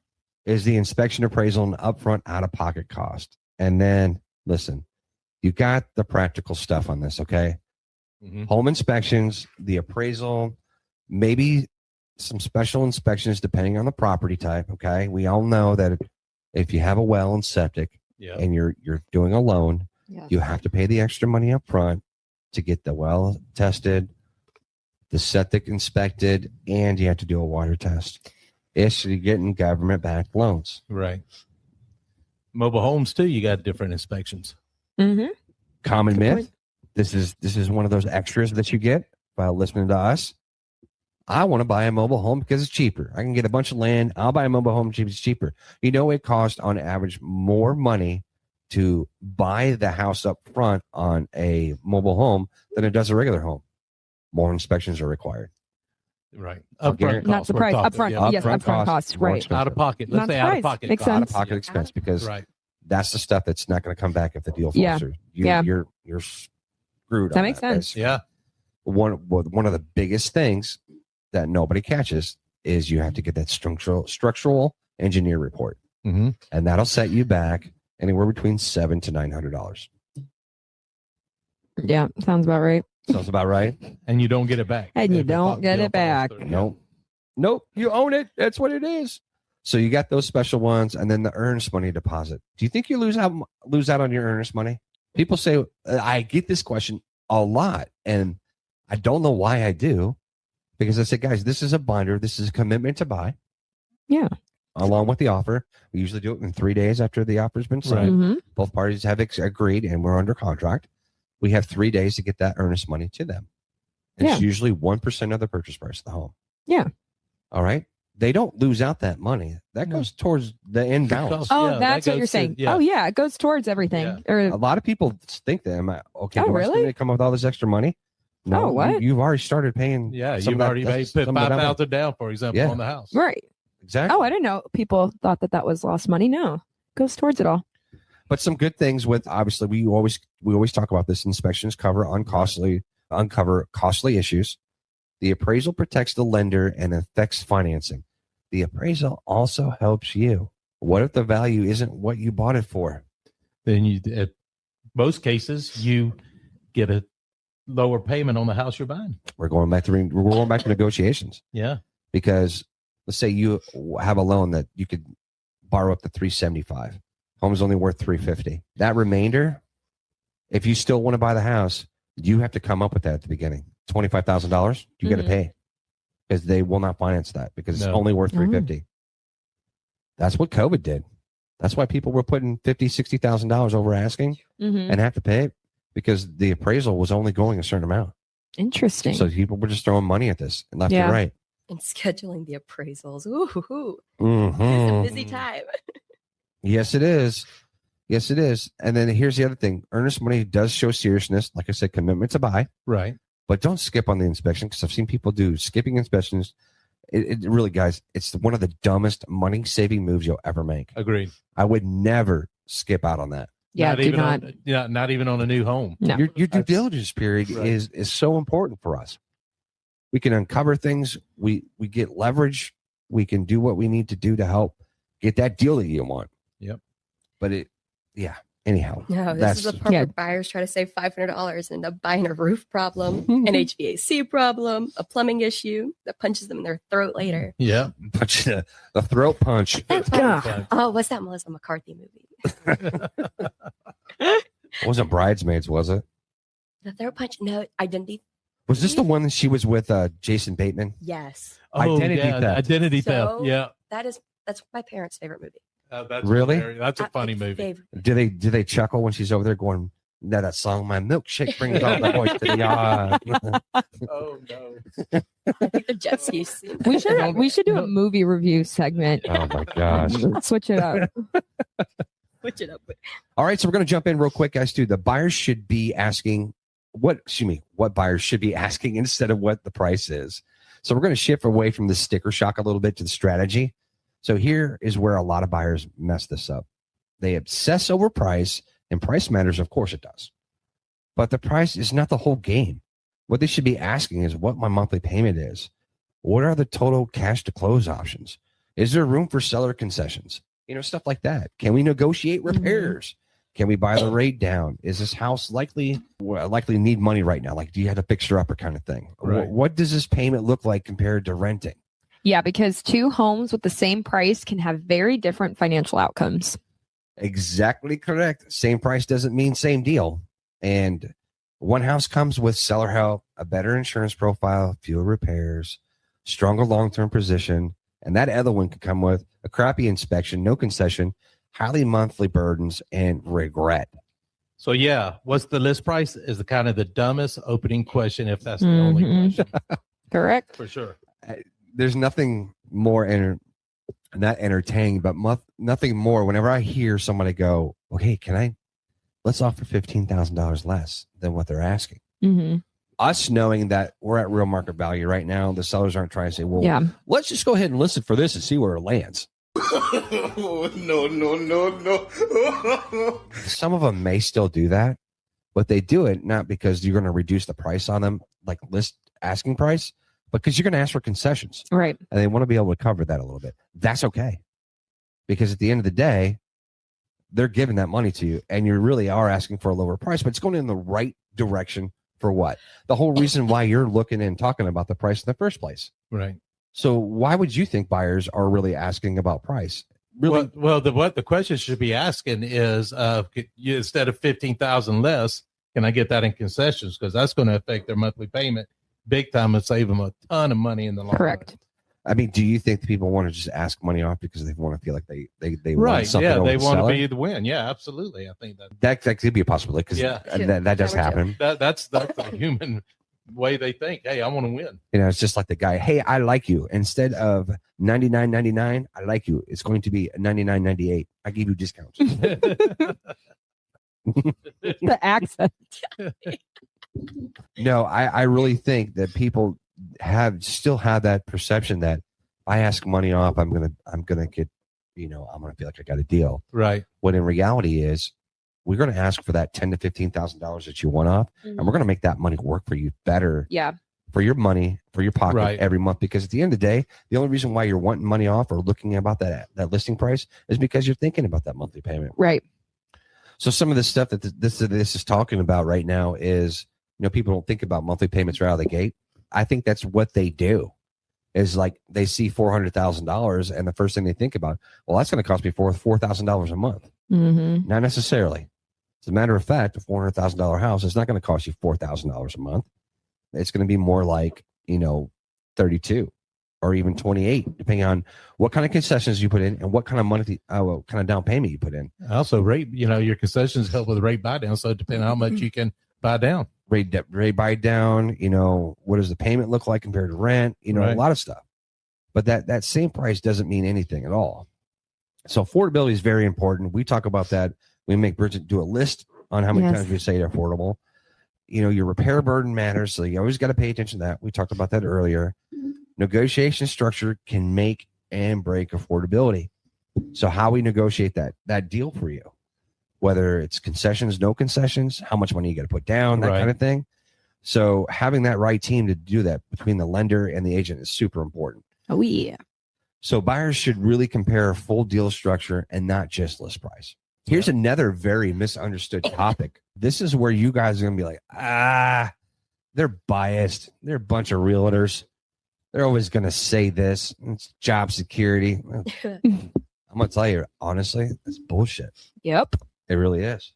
S1: is the inspection, appraisal, and upfront out-of-pocket cost. And then, listen, you got the practical stuff on this, okay? Home inspections, the appraisal, maybe some special inspections depending on the property type, okay? We all know that if you have a well and septic and you're doing a loan, you have to pay the extra money up front to get the well tested, the septic inspected, and you have to do a water test. You're getting government-backed loans.
S2: Right. Mobile homes, too, you got different inspections.
S1: Common
S3: Good
S1: myth.
S3: point.
S1: This is one of those extras that you get by listening to us. I want to buy a mobile home because it's cheaper. I can get a bunch of land. I'll buy a mobile home because it's cheaper. You know, it costs on average more money to buy the house up front on a mobile home than it does a regular home. More inspections are required.
S2: Right.
S1: Upfront
S2: Upfront
S3: Not
S2: costs.
S3: surprised.
S2: We're talking,
S3: Upfront.
S2: yeah.
S3: Yes,
S1: Upfront
S3: upfront costs.
S1: more
S3: Right.
S1: expensive.
S2: Out of pocket. Let's
S3: Not
S2: say out of
S3: surprised.
S2: pocket.
S3: Makes
S2: costs.
S3: sense.
S1: Out-of-pocket expense because
S2: Right.
S1: that's the stuff that's not going to come back if the deal falls
S3: Yeah.
S1: through.
S3: Yeah.
S1: You're screwed.
S3: That
S1: on
S3: makes sense.
S1: basically.
S2: Yeah.
S1: One of the biggest things that nobody catches is you have to get that structural engineer report,
S2: Mm-hmm.
S1: and that'll set you back anywhere between $700 to $900.
S3: Yeah, sounds about right.
S1: Sounds about right.
S2: And you don't get it back.
S3: And you
S2: If the
S3: don't get
S2: deal
S3: it back.
S2: falls through.
S1: Nope. You own it. That's what it is. So you got those special ones, and then the earnest money deposit. Do you think you lose out on your earnest money? People say, I get this question a lot, and I don't know why I do, because I say, guys, this is a binder. This is a commitment to buy.
S3: Yeah.
S1: Along with the offer. We usually do it in 3 days after the offer's been signed.
S3: Mhm.
S1: Both parties have agreed, and we're under contract. We have 3 days to get that earnest money to them. It's usually 1% of the purchase price of the home.
S3: Yeah.
S1: All right. They don't lose out that money. That goes towards the end balance.
S3: Oh,
S2: Yeah,
S3: that's
S2: that
S3: what you're
S2: goes to-
S3: saying.
S2: yeah.
S3: Oh, yeah, it goes towards everything.
S2: Yeah.
S3: Or
S1: A lot of people think that, am I okay?
S3: Oh,
S1: do I still
S3: really?
S1: need to come up with all this extra money? No,
S3: Oh, what?
S1: You've already started paying.
S2: Yeah.
S1: some
S2: You've
S1: of that-
S2: already
S1: that's
S2: put
S1: some of that money.
S2: $5,000 down, for example,
S1: Yeah.
S2: on the house.
S3: right.
S1: Exactly.
S3: Oh, I didn't know people thought that was lost money. No, goes towards it all.
S1: But some good things with, obviously, we always talk about this. Inspections uncover costly issues. The appraisal protects the lender and affects financing. The appraisal also helps you. What if the value isn't what you bought it for?
S2: Then at most cases, you get a lower payment on the house you're buying.
S1: We're going back to negotiations,
S2: Yeah.
S1: because let's say you have a loan that you could borrow up to $375. Home's only worth $350. That remainder, if you still want to buy the house, you have to come up with that at the beginning. $25,000, you got to pay. because they will not finance that because it's
S2: No.
S1: only worth $350. That's what COVID did. That's why people were putting $50,000-$60,000 over asking
S3: Mhm.
S1: and have to pay it because the appraisal was only going a certain amount.
S3: Interesting.
S1: So people were just throwing money at this and left
S3: Yeah.
S1: and right.
S4: And scheduling the appraisals. Ooh,
S1: Mhm.
S4: it's a busy time.
S1: Yes, it is. Yes, it is. And then here's the other thing. Earnest money does show seriousness. Like I said, commitment to buy,
S2: Right.
S1: but don't skip on the inspection because I've seen people do skipping inspections. It really, guys, it's one of the dumbest money-saving moves you'll ever make.
S2: Agreed.
S1: I would never skip out on that.
S3: Yeah,
S2: not
S3: do
S2: even
S3: not.
S2: not even on a new home.
S3: No.
S1: Your due diligence period
S2: Right.
S1: is so important for us. We can uncover things. We get leverage. We can do what we need to do to help get that deal that you want.
S2: Yep.
S1: But anyhow.
S4: No, this
S1: that's
S4: is the part where buyers try to save $500 and end up buying a roof problem, an HVAC problem, a plumbing issue that punches them in their throat later.
S2: Yeah.
S1: punch the throat punch.
S4: Oh, what's that Melissa McCarthy movie?
S1: It wasn't Bridesmaids, was it?
S4: The throat punch? No, Identity.
S1: Was this the one that she was with Jason Bateman?
S4: Yes.
S1: Identity theft.
S2: Identity theft.
S4: So-
S2: Yeah.
S4: That's my parents' favorite movie.
S2: That's
S1: Really?
S2: hilarious. That's a funny
S4: My
S2: movie.
S4: favorite.
S1: Do they chuckle when she's over there going, that song, My Milkshake Brings All the Boys to the Yard?
S2: Oh no.
S4: I think the jet ski scene.
S3: We should do a movie review segment.
S1: Oh my gosh.
S3: Switch it up.
S4: Switch it up.
S1: All right, so we're going to jump in real quick, guys. The buyers should be asking what buyers should be asking instead of what the price is. So we're going to shift away from the sticker shock a little bit to the strategy. So here is where a lot of buyers mess this up. They obsess over price, and price matters. Of course it does. But the price is not the whole game. What they should be asking is what my monthly payment is. What are the total cash to close options? Is there room for seller concessions? Stuff like that. Can we negotiate repairs? Can we buy the rate down? Is this house likely need money right now? Like, do you have to fix her upper kind of thing?
S2: Right.
S1: What does this payment look like compared to renting?
S3: Yeah, because two homes with the same price can have very different financial outcomes.
S1: Exactly correct. Same price doesn't mean same deal. And one house comes with seller help, a better insurance profile, fewer repairs, stronger long-term position. And that other one could come with a crappy inspection, no concession, highly monthly burdens, and regret.
S2: So yeah, what's the list price is the kind of the dumbest opening question if that's the only question.
S3: Correct.
S2: For sure.
S1: There's nothing more not entertaining, but nothing more. Whenever I hear somebody go, okay, let's offer $15,000 less than what they're asking.
S3: Mm-hmm.
S1: Us knowing that we're at real market value right now, the sellers aren't trying to say, well, let's just go ahead and listen for this and see where it lands. No. Some of them may still do that, but they do it not because you're going to reduce the price on them, like list asking price, but because you're going to ask for concessions.
S3: Right.
S1: And they want to be able to cover that a little bit. That's okay. Because at the end of the day, they're giving that money to you and you really are asking for a lower price, but it's going in the right direction for what? The whole reason why you're looking and talking about the price in the first place.
S2: Right.
S1: So why would you think buyers are really asking about price? Really?
S2: Well, the question should be asking is, instead of 15,000 less, can I get that in concessions? Because that's going to affect their monthly payment big time and save them a ton of money in the long
S3: Correct.
S2: run.
S1: I mean, do you think the people want to just ask money off because they want to feel like they
S2: Right.
S1: want something?
S2: Yeah,
S1: over
S2: they
S1: the
S2: want to
S1: seller?
S2: be the win. Yeah, absolutely. I think that
S1: That could be a possibility because that does happen.
S2: that's the human way they think. Hey, I want to win.
S1: It's just like the guy. Hey, I like you. Instead of $99.99, I like you. It's going to be $99.98. I give you discounts.
S3: The accent.
S1: No, I really think that people still have that perception that if I ask money off, I'm gonna get, I'm gonna feel like I got a deal.
S2: Right.
S1: What in reality is, we're gonna ask for that $10,000 to $15,000 that you want off, and we're gonna make that money work for you better.
S3: Yeah.
S1: For your money, for your pocket
S2: Right.
S1: every month. Because at the end of the day, the only reason why you're wanting money off or looking about that listing price is because you're thinking about that monthly payment.
S3: Right.
S1: So some of the stuff that this is talking about right now is, people don't think about monthly payments right out of the gate. I think that's what they do. Is like they see $400,000 and the first thing they think about, well, that's going to cost me $4,000 a month.
S3: Mm-hmm.
S1: Not necessarily. As a matter of fact, a $400,000 house is not going to cost you $4,000 a month. It's going to be more like, 32. or even 28, depending on what kind of concessions you put in and what kind of money, what kind of down payment you put in.
S2: Also, rate, your concessions help with rate buy down. So depending on how much you can buy down.
S1: Rate buy down, what does the payment look like compared to rent,
S2: Right.
S1: a lot of stuff. But that same price doesn't mean anything at all. So affordability is very important. We talk about that. We make Bridget do a list on how many times we say they're affordable. Your repair burden matters. So you always got to pay attention to that. We talked about that earlier. Negotiation structure can make and break affordability. So how we negotiate that deal for you, whether it's concessions, no concessions, how much money you got to put down, that kind of thing. So having that right team to do that between the lender and the agent is super important.
S3: Oh, yeah.
S1: So buyers should really compare full deal structure and not just list price. Here's another very misunderstood topic. This is where you guys are going to be like, they're biased. They're a bunch of realtors. They're always going to say this. It's job security. I'm going to tell you, honestly, it's bullshit.
S3: Yep.
S1: It really is.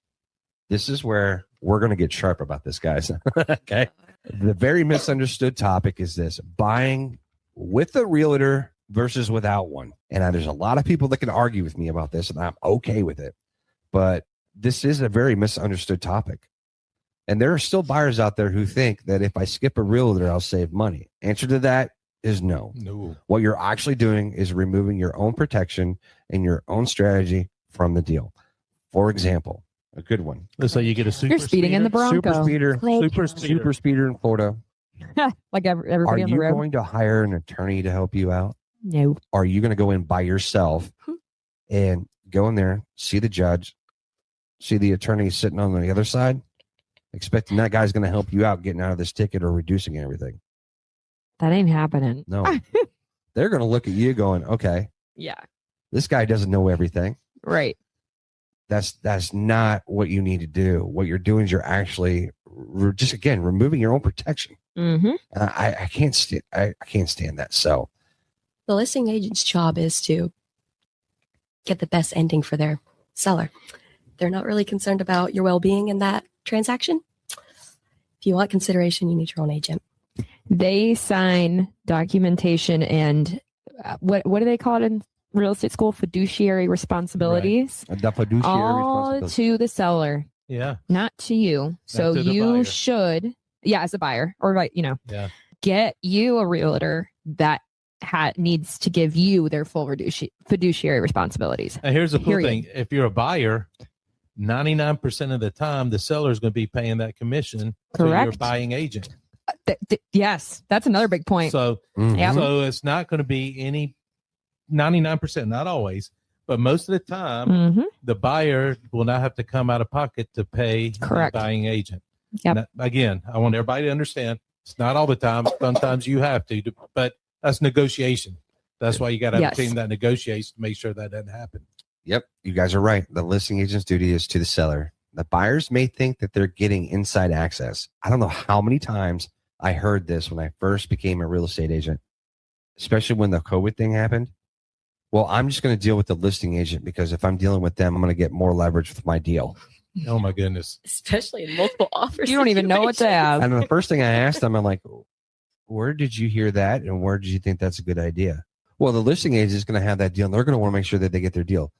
S1: This is where we're going to get sharp about this, guys. Okay. The very misunderstood topic is this: buying with a realtor versus without one. And there's a lot of people that can argue with me about this, and I'm okay with it. But this is a very misunderstood topic. And there are still buyers out there who think that if I skip a realtor, I'll save money. Answer to that is no.
S2: No.
S1: What you're actually doing is removing your own protection and your own strategy from the deal. For example, a good one.
S2: Let's say you get a super
S3: You're speeding in the Bronco.
S1: Super speeder in Florida.
S3: Like everybody
S1: Are
S3: on the
S1: you
S3: road.
S1: going to hire an attorney to help you out?
S3: No.
S1: Are you going to go in by yourself and go in there, see the judge, see the attorney sitting on the other side, expecting that guy's going to help you out getting out of this ticket or reducing everything?
S3: That ain't happening.
S1: No. They're going to look at you going, okay,
S3: Yeah.
S1: this guy doesn't know everything.
S3: Right.
S1: That's not what you need to do. What you're doing is you're actually just, again, removing your own protection.
S3: Mm-hmm.
S1: I can't stand that. So
S4: The listing agent's job is to get the best ending for their seller. They're not really concerned about your well-being in that transaction. If you want consideration, you need your own agent.
S3: They sign documentation and what do they call it in real estate school? Fiduciary responsibilities.
S1: the fiduciary
S3: All
S1: responsibility.
S3: to the seller,
S2: Yeah.
S3: not to you. So
S2: to the
S3: you
S2: buyer.
S3: should, as a buyer, or get you a realtor that needs to give you their full fiduciary responsibilities.
S2: And here's the cool
S3: Period.
S2: thing. If you're a buyer, 99% of the time, the seller is going to be paying that commission to your
S3: Correct.
S2: buying agent.
S3: Yes, that's another big point.
S2: So,
S3: Yep.
S2: so it's not going to be any 99%, not always, but most of the time,
S3: Mhm.
S2: the buyer will not have to come out of pocket to pay
S3: Correct.
S2: the buying agent.
S3: Yep.
S2: Now, again, I want everybody to understand it's not all the time. Sometimes you have to, but that's negotiation. That's why you got to have
S3: Yes.
S2: a team that negotiates to make sure that doesn't happen.
S1: Yep, you guys are right. The listing agent's duty is to the seller. The buyers may think that they're getting inside access. I don't know how many times I heard this when I first became a real estate agent, especially when the COVID thing happened. Well, I'm just going to deal with the listing agent because if I'm dealing with them, I'm going to get more leverage with my deal.
S2: Oh my goodness.
S4: Especially in multiple offers.
S3: You don't even know what to
S4: situations.
S3: have.
S1: And the first thing I asked them, I'm like, where did you hear that? And where did you think that's a good idea? Well, the listing agent is going to have that deal and they're going to want to make sure that they get their deal.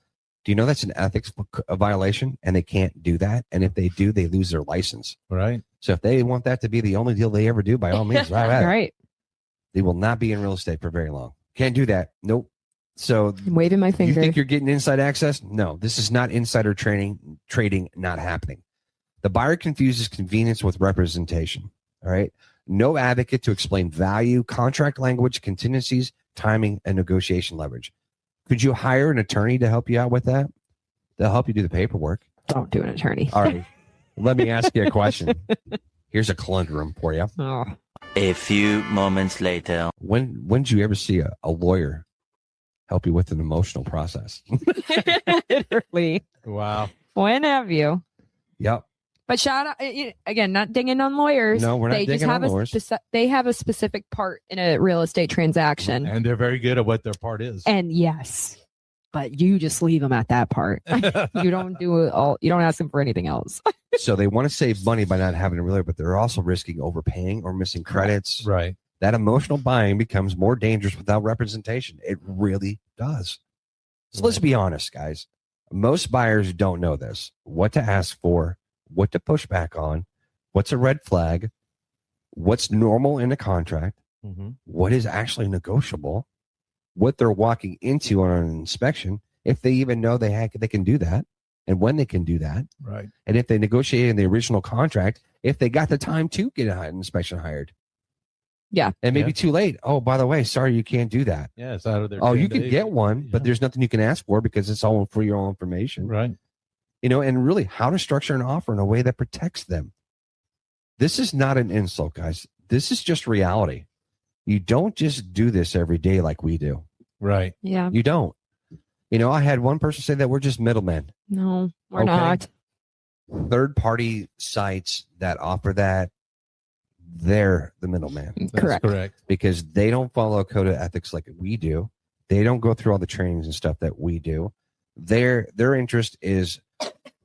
S1: Do you know that's an ethics violation and they can't do that? And if they do, they lose their license.
S2: Right.
S1: So if they want that to be the only deal they ever do, by all means, right.
S3: Right.
S1: They will not be in real estate for very long. Can't do that. Nope. So
S3: I'm waving my
S1: you
S3: finger.
S1: think you're getting inside access? No, this is not insider trading not happening. The buyer confuses convenience with representation. All right. No advocate to explain value, contract language, contingencies, timing, and negotiation leverage. Could you hire an attorney to help you out with that? They'll help you do the paperwork.
S3: Don't do an attorney.
S1: All right. Let me ask you a question. Here's a conundrum for you.
S3: Oh.
S6: A few moments later.
S1: When did you ever see a lawyer help you with an emotional process?
S3: Literally.
S2: Wow.
S3: When have you?
S1: Yep.
S3: But shout out again, not dinging on lawyers.
S1: No, we're not
S3: they just
S1: dinging
S3: have
S1: on lawyers.
S3: they have a specific part in a real estate transaction.
S2: And they're very good at what their part is.
S3: And yes, but you just leave them at that part. You don't do it all. You don't ask them for anything else.
S1: So they want to save money by not having a realtor, but they're also risking overpaying or missing credits.
S2: Right.
S1: that emotional buying becomes more dangerous without representation. It really does. So let's be honest, guys. Most buyers don't know this, what to ask for, what to push back on, what's a red flag, what's normal in a contract, what is actually negotiable, what they're walking into on an inspection, if they even know they can do that, and when they can do that.
S2: Right.
S1: And if they negotiated in the original contract, if they got the time to get an inspection hired.
S3: Yeah.
S1: And maybe too late. Oh, by the way, sorry, you can't do that.
S2: Yeah, it's out of their.
S1: Oh,
S2: 10
S1: you can
S2: days.
S1: get one, but there's nothing you can ask for because it's all for your own information.
S2: Right.
S1: And really how to structure an offer in a way that protects them. This is not an insult, guys. This is just reality. You don't just do this every day like we do.
S2: Right.
S3: Yeah.
S1: You don't. I had one person say that we're just middlemen.
S3: No, we're
S1: Okay.
S3: not.
S1: Third-party sites that offer that, they're the middleman.
S3: Correct.
S2: Correct.
S1: Because they don't follow a code of ethics like we do. They don't go through all the trainings and stuff that we do. Their interest is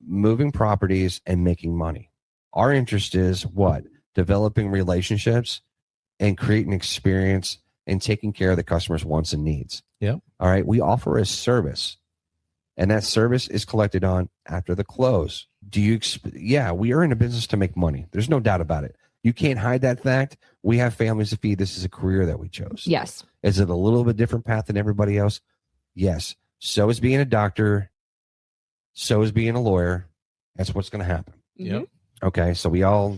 S1: moving properties and making money. Our interest is what? Developing relationships and creating experience and taking care of the customer's wants and needs.
S2: Yep.
S1: All right. We offer a service, and that service is collected on after the close. Yeah, we are in a business to make money. There's no doubt about it. You can't hide that fact. We have families to feed. This is a career that we chose.
S3: Yes.
S1: Is it a little bit different path than everybody else? Yes. So is being a doctor. So is being a lawyer. That's what's going to happen.
S2: Yep.
S1: Okay. So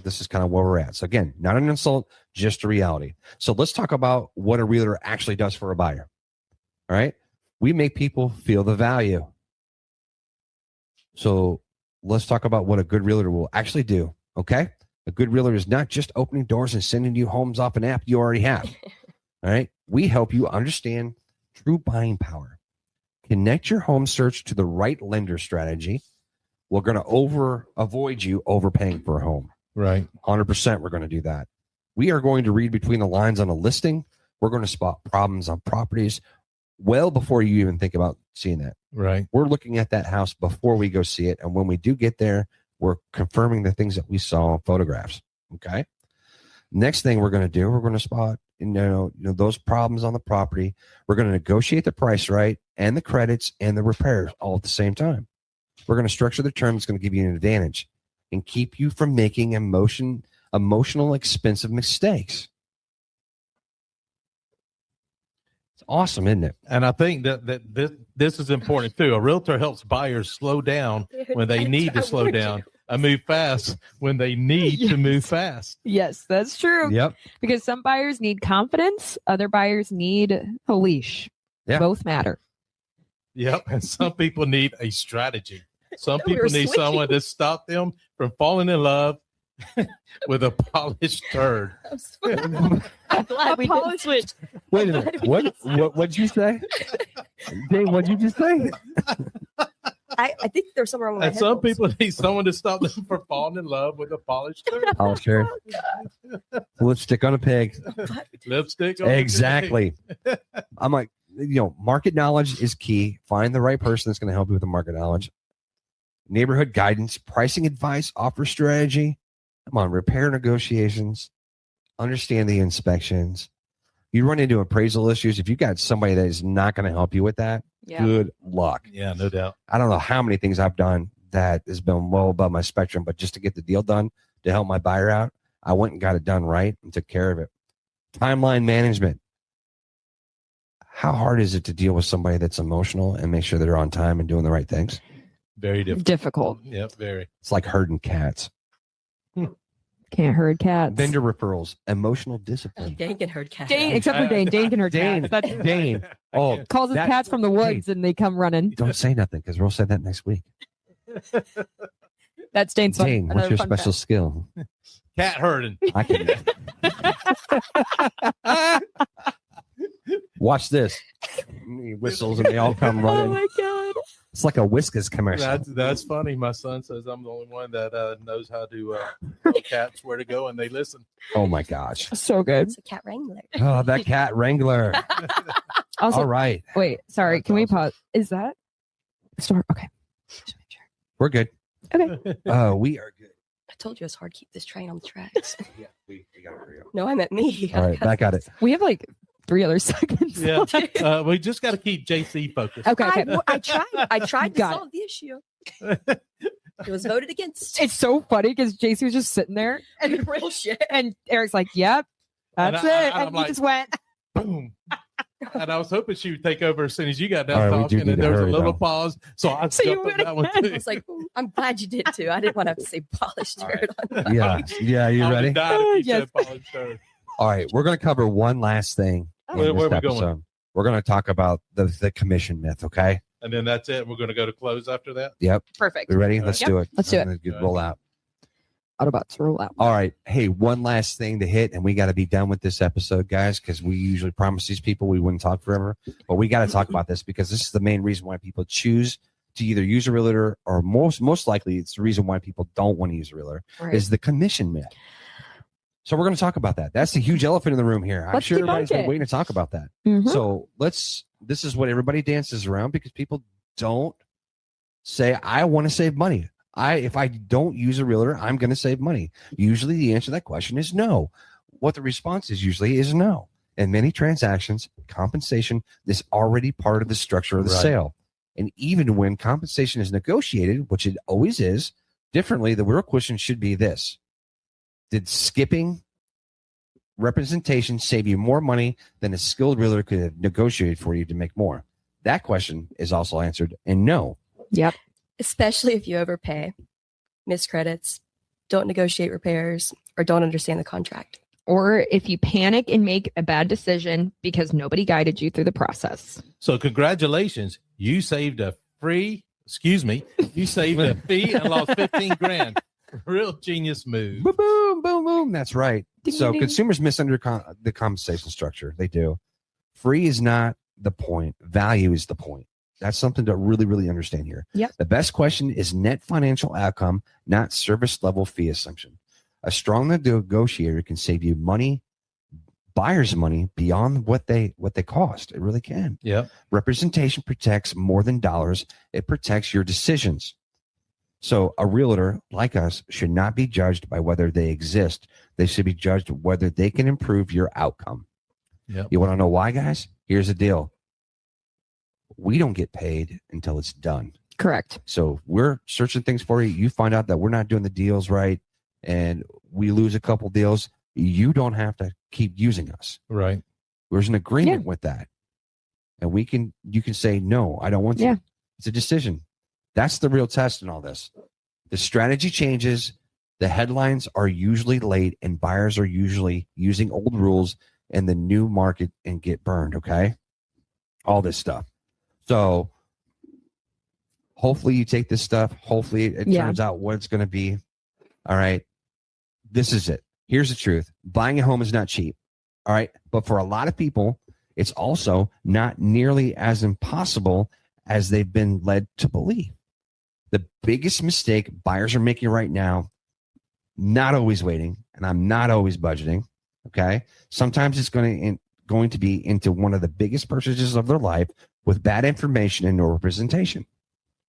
S1: this is kind of where we're at. So again, not an insult, just a reality. So let's talk about what a realtor actually does for a buyer. All right. We make people feel the value. So let's talk about what a good realtor will actually do. Okay. A good realtor is not just opening doors and sending you homes off an app you already have. All right. We help you understand true buying power. Connect your home search to the right lender strategy. We're going to avoid you overpaying for a home.
S2: Right.
S1: 100% we're going to do that. We are going to read between the lines on a listing. We're going to spot problems on properties well before you even think about seeing that.
S2: Right.
S1: We're looking at that house before we go see it. And when we do get there, we're confirming the things that we saw in photographs. Okay. Next thing we're going to do, we're going to spot, those problems on the property. We're going to negotiate the price right and the credits and the repairs all at the same time. We're going to structure the term that's going to give you an advantage and keep you from making emotional, expensive mistakes. It's awesome, isn't it?
S2: And I think that this is important too. A realtor helps buyers slow down when they need to slow down and move fast when they need to move fast.
S3: Yes, that's true.
S1: Yep.
S3: Because some buyers need confidence, other buyers need a leash.
S1: Yeah.
S3: Both matter.
S2: Yep. And some people need a strategy. Some
S4: We were
S2: people need
S4: switching.
S2: someone to stop them from falling in love with a polished turd.
S4: I'm glad we didn't switch.
S1: Wait a minute. What'd you say? Dane, what'd you just say?
S4: I think there's somewhere wrong with my
S2: And some
S4: headphones.
S2: people need someone to stop them from falling in love with a polished turd.
S1: Oh, sure. Lipstick on a pig.
S2: Lipstick on the
S1: Exactly. I'm like, market knowledge is key. Find the right person that's going to help you with the market knowledge. Neighborhood guidance, pricing advice, offer strategy. Come on, repair negotiations. Understand the inspections. You run into appraisal issues. If you got somebody that is not going to help you with that,
S3: Yeah.
S1: good luck.
S2: Yeah, no doubt.
S1: I don't know how many things I've done that has been well above my spectrum, but just to get the deal done to help my buyer out, I went and got it done right and took care of it. Timeline management. How hard is it to deal with somebody that's emotional and make sure they're on time and doing the right things?
S2: Very difficult.
S3: Difficult.
S2: Yep, very.
S1: It's like herding cats.
S3: Can't herd cats.
S1: Vendor referrals, emotional discipline.
S4: Dane can herd cat.
S3: Dane, except for Dane. Dane can herd
S1: Dane,
S3: cats. That's,
S1: Dane. Oh,
S3: calls his
S1: that-
S3: cats from the woods and they come running.
S1: don't say nothing because we'll say that next week.
S3: That's Dane's fun.
S1: Dane, what's
S3: another
S1: your
S3: fun
S1: special
S3: fact.
S1: skill?
S2: Cat herding.
S1: I can. Watch this. He whistles and they all come
S3: Oh
S1: running.
S3: my god.
S1: It's like a Whiskas commercial.
S2: That's funny. My son says I'm the only one that knows how to tell cats where to go, and they listen.
S1: Oh my gosh.
S3: So good.
S4: It's a cat wrangler.
S1: Oh, that cat wrangler.
S3: Also,
S1: All right.
S3: wait, sorry.
S2: That's
S3: Can we
S2: awesome.
S3: pause? Is that start? Okay.
S1: We're good.
S3: Okay.
S1: Oh, we are good.
S4: I told you it's hard to keep this train on the tracks.
S1: Yeah, we got it for you.
S4: No, I meant me.
S1: All right, back at it.
S3: We have like 3 other segments.
S2: Yeah. We just got to keep Jaycee focused.
S3: Okay.
S4: I tried to
S3: Got
S4: solve the issue. It was voted against.
S3: It's so funny because Jaycee was just sitting there
S4: And real shit.
S3: and Eric's like, yep, that's
S2: And
S3: it.
S2: I'm
S3: And
S2: like,
S3: he just went.
S2: Boom. And I was hoping she would take over as soon as you got
S1: All
S2: done
S1: right, we do
S2: talking,
S1: need
S2: and
S1: to
S2: there was a
S1: hurry,
S2: little
S1: though.
S2: pause. So I
S3: So you
S2: jumped on
S3: went
S2: that one
S3: ahead.
S2: too.
S4: I was like, I'm glad you did too. I didn't want to have to say polished turd on that.
S1: Yeah, you
S2: I
S1: ready?
S2: would die if you
S3: Yes.
S2: said polished turd.
S1: All right, we're going to cover one last thing. in
S2: Where
S1: this
S2: are we going?
S1: episode. We're going to talk about the commission myth. Okay.
S2: And then that's it. We're going to go to close after that.
S1: Yep.
S3: Perfect.
S1: We ready? Let's
S3: Yep.
S1: do it.
S3: Let's do
S1: I'm gonna roll out.
S3: Autobots roll out.
S1: All right. Hey, one last thing to hit, and we got to be done with this episode, guys, because we usually promise these people we wouldn't talk forever. But we got to talk about this because this is the main reason why people choose to either use a realtor, or most likely it's the reason why people don't want to use a realtor
S3: Right.
S1: is the commission myth. So we're going to talk about that. That's the huge elephant in the room here. I'm
S3: Let's
S1: sure
S3: debunk
S1: everybody's been
S3: it.
S1: waiting to talk about that.
S3: Mhm.
S1: So this is what everybody dances around because people don't say, I want to save money. If I don't use a realtor, I'm going to save money. Usually the answer to that question is no. What the response is usually is no. In many transactions, compensation is already part of the structure of the
S2: Right.
S1: sale. And even when compensation is negotiated, which it always is, differently, the real question should be this. Did skipping representation save you more money than a skilled realtor could have negotiated for you to make more? That question is also answered and no.
S3: Yep.
S4: Especially if you overpay, miss credits, don't negotiate repairs, or don't understand the contract.
S3: Or if you panic and make a bad decision because nobody guided you through the process.
S2: So congratulations. You saved you saved a fee and lost 15 grand. Real genius move.
S1: Boom, boom, boom, boom. That's right.
S3: Ding,
S1: So
S3: ding.
S1: consumers misunderstand the compensation structure. They do. Free is not the point. Value is the point. That's something to really, really understand here.
S3: Yep.
S1: The best question is net financial outcome, not service level fee assumption. A strong negotiator can save you money, buyers money beyond what they cost. It really can.
S2: Yep.
S1: Representation protects more than dollars. It protects your decisions. So a realtor like us should not be judged by whether they exist. They should be judged whether they can improve your outcome.
S2: Yep.
S1: You want to know why, guys? Here's the deal. We don't get paid until it's done.
S3: Correct.
S1: So we're searching things for you. You find out that we're not doing the deals right and we lose a couple deals. You don't have to keep using us.
S2: Right.
S1: There's an agreement with that. And you can say, no, I don't want to.
S3: Yeah.
S1: It's a decision. That's the real test in all this. The strategy changes. The headlines are usually late and buyers are usually using old rules in the new market and get burned. Okay. All this stuff. So hopefully you take this stuff. Hopefully it turns out what it's going to be. All right. This is it. Here's the truth. Buying a home is not cheap. All right. But for a lot of people, it's also not nearly as impossible as they've been led to believe. The biggest mistake buyers are making right now, not always waiting, and I'm not always budgeting. Okay. Sometimes it's going to be into one of the biggest purchases of their life with bad information and no representation.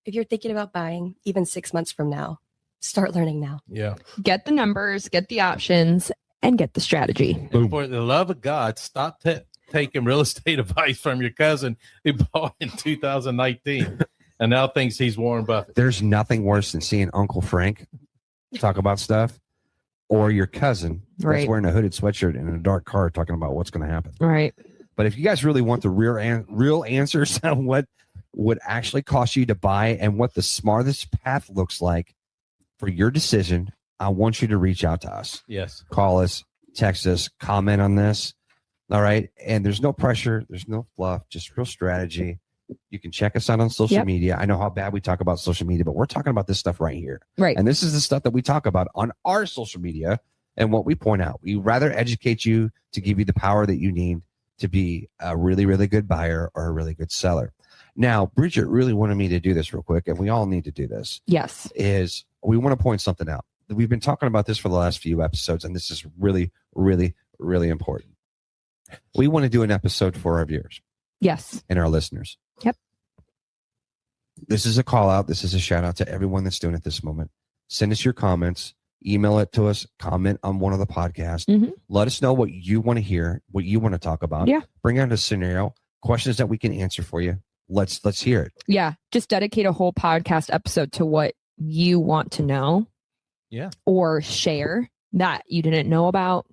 S4: If you're thinking about buying even 6 months from now, start learning now.
S2: Yeah.
S3: Get the numbers, get the options, and get the strategy.
S2: And for the love of God, stop taking real estate advice from your cousin who bought in 2019 and now thinks he's Warren Buffett.
S1: There's nothing worse than seeing Uncle Frank talk about stuff or your cousin that's wearing a hooded sweatshirt in a dark car talking about what's going to happen.
S3: Right.
S1: But if you guys really want the real answers on what would actually cost you to buy and what the smartest path looks like for your decision, I want you to reach out to us.
S2: Yes.
S1: Call us, text us, comment on this. All right. And there's no pressure. There's no fluff, just real strategy. You can check us out on social media. I know how bad we talk about social media, but we're talking about this stuff right here.
S3: Right.
S1: And this is the stuff that we talk about on our social media and what we point out. We rather educate you to give you the power that you need to be a really, really good buyer or a really good seller. Now, Bridget really wanted me to do this real quick, and we all need to do this.
S3: Yes.
S1: Is we want to point something out. We've been talking about this for the last few episodes, and this is really, really, really important. We want to do an episode for our viewers.
S3: Yes.
S1: And our listeners.
S3: Yep.
S1: This is a call out. This is a shout out to everyone that's doing it this moment. Send us your comments. email it to us, comment on one of the podcasts.
S3: Mhm.
S1: Let us know what you want to hear, what you want to talk about.
S3: Yeah.
S1: Bring out a scenario, questions that we can answer for you. Let's hear it.
S3: Yeah. Just dedicate a whole podcast episode to what you want to know.
S2: Yeah.
S3: Or share that you didn't know about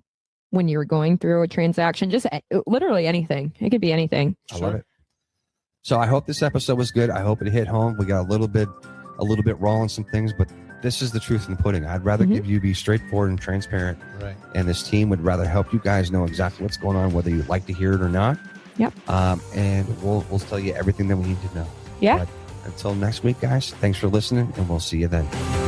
S3: when you were going through a transaction. Just literally anything. It could be anything.
S1: I love it. So I hope this episode was good. I hope it hit home. We got a little bit raw on some things, but this is the truth in the pudding. I'd rather give you be straightforward and transparent.
S2: Right.
S1: And this team would rather help you guys know exactly what's going on, whether you'd like to hear it or not.
S3: Yep.
S1: And we'll tell you everything that we need to know.
S3: Yeah.
S1: But until next week, guys, thanks for listening, and we'll see you then.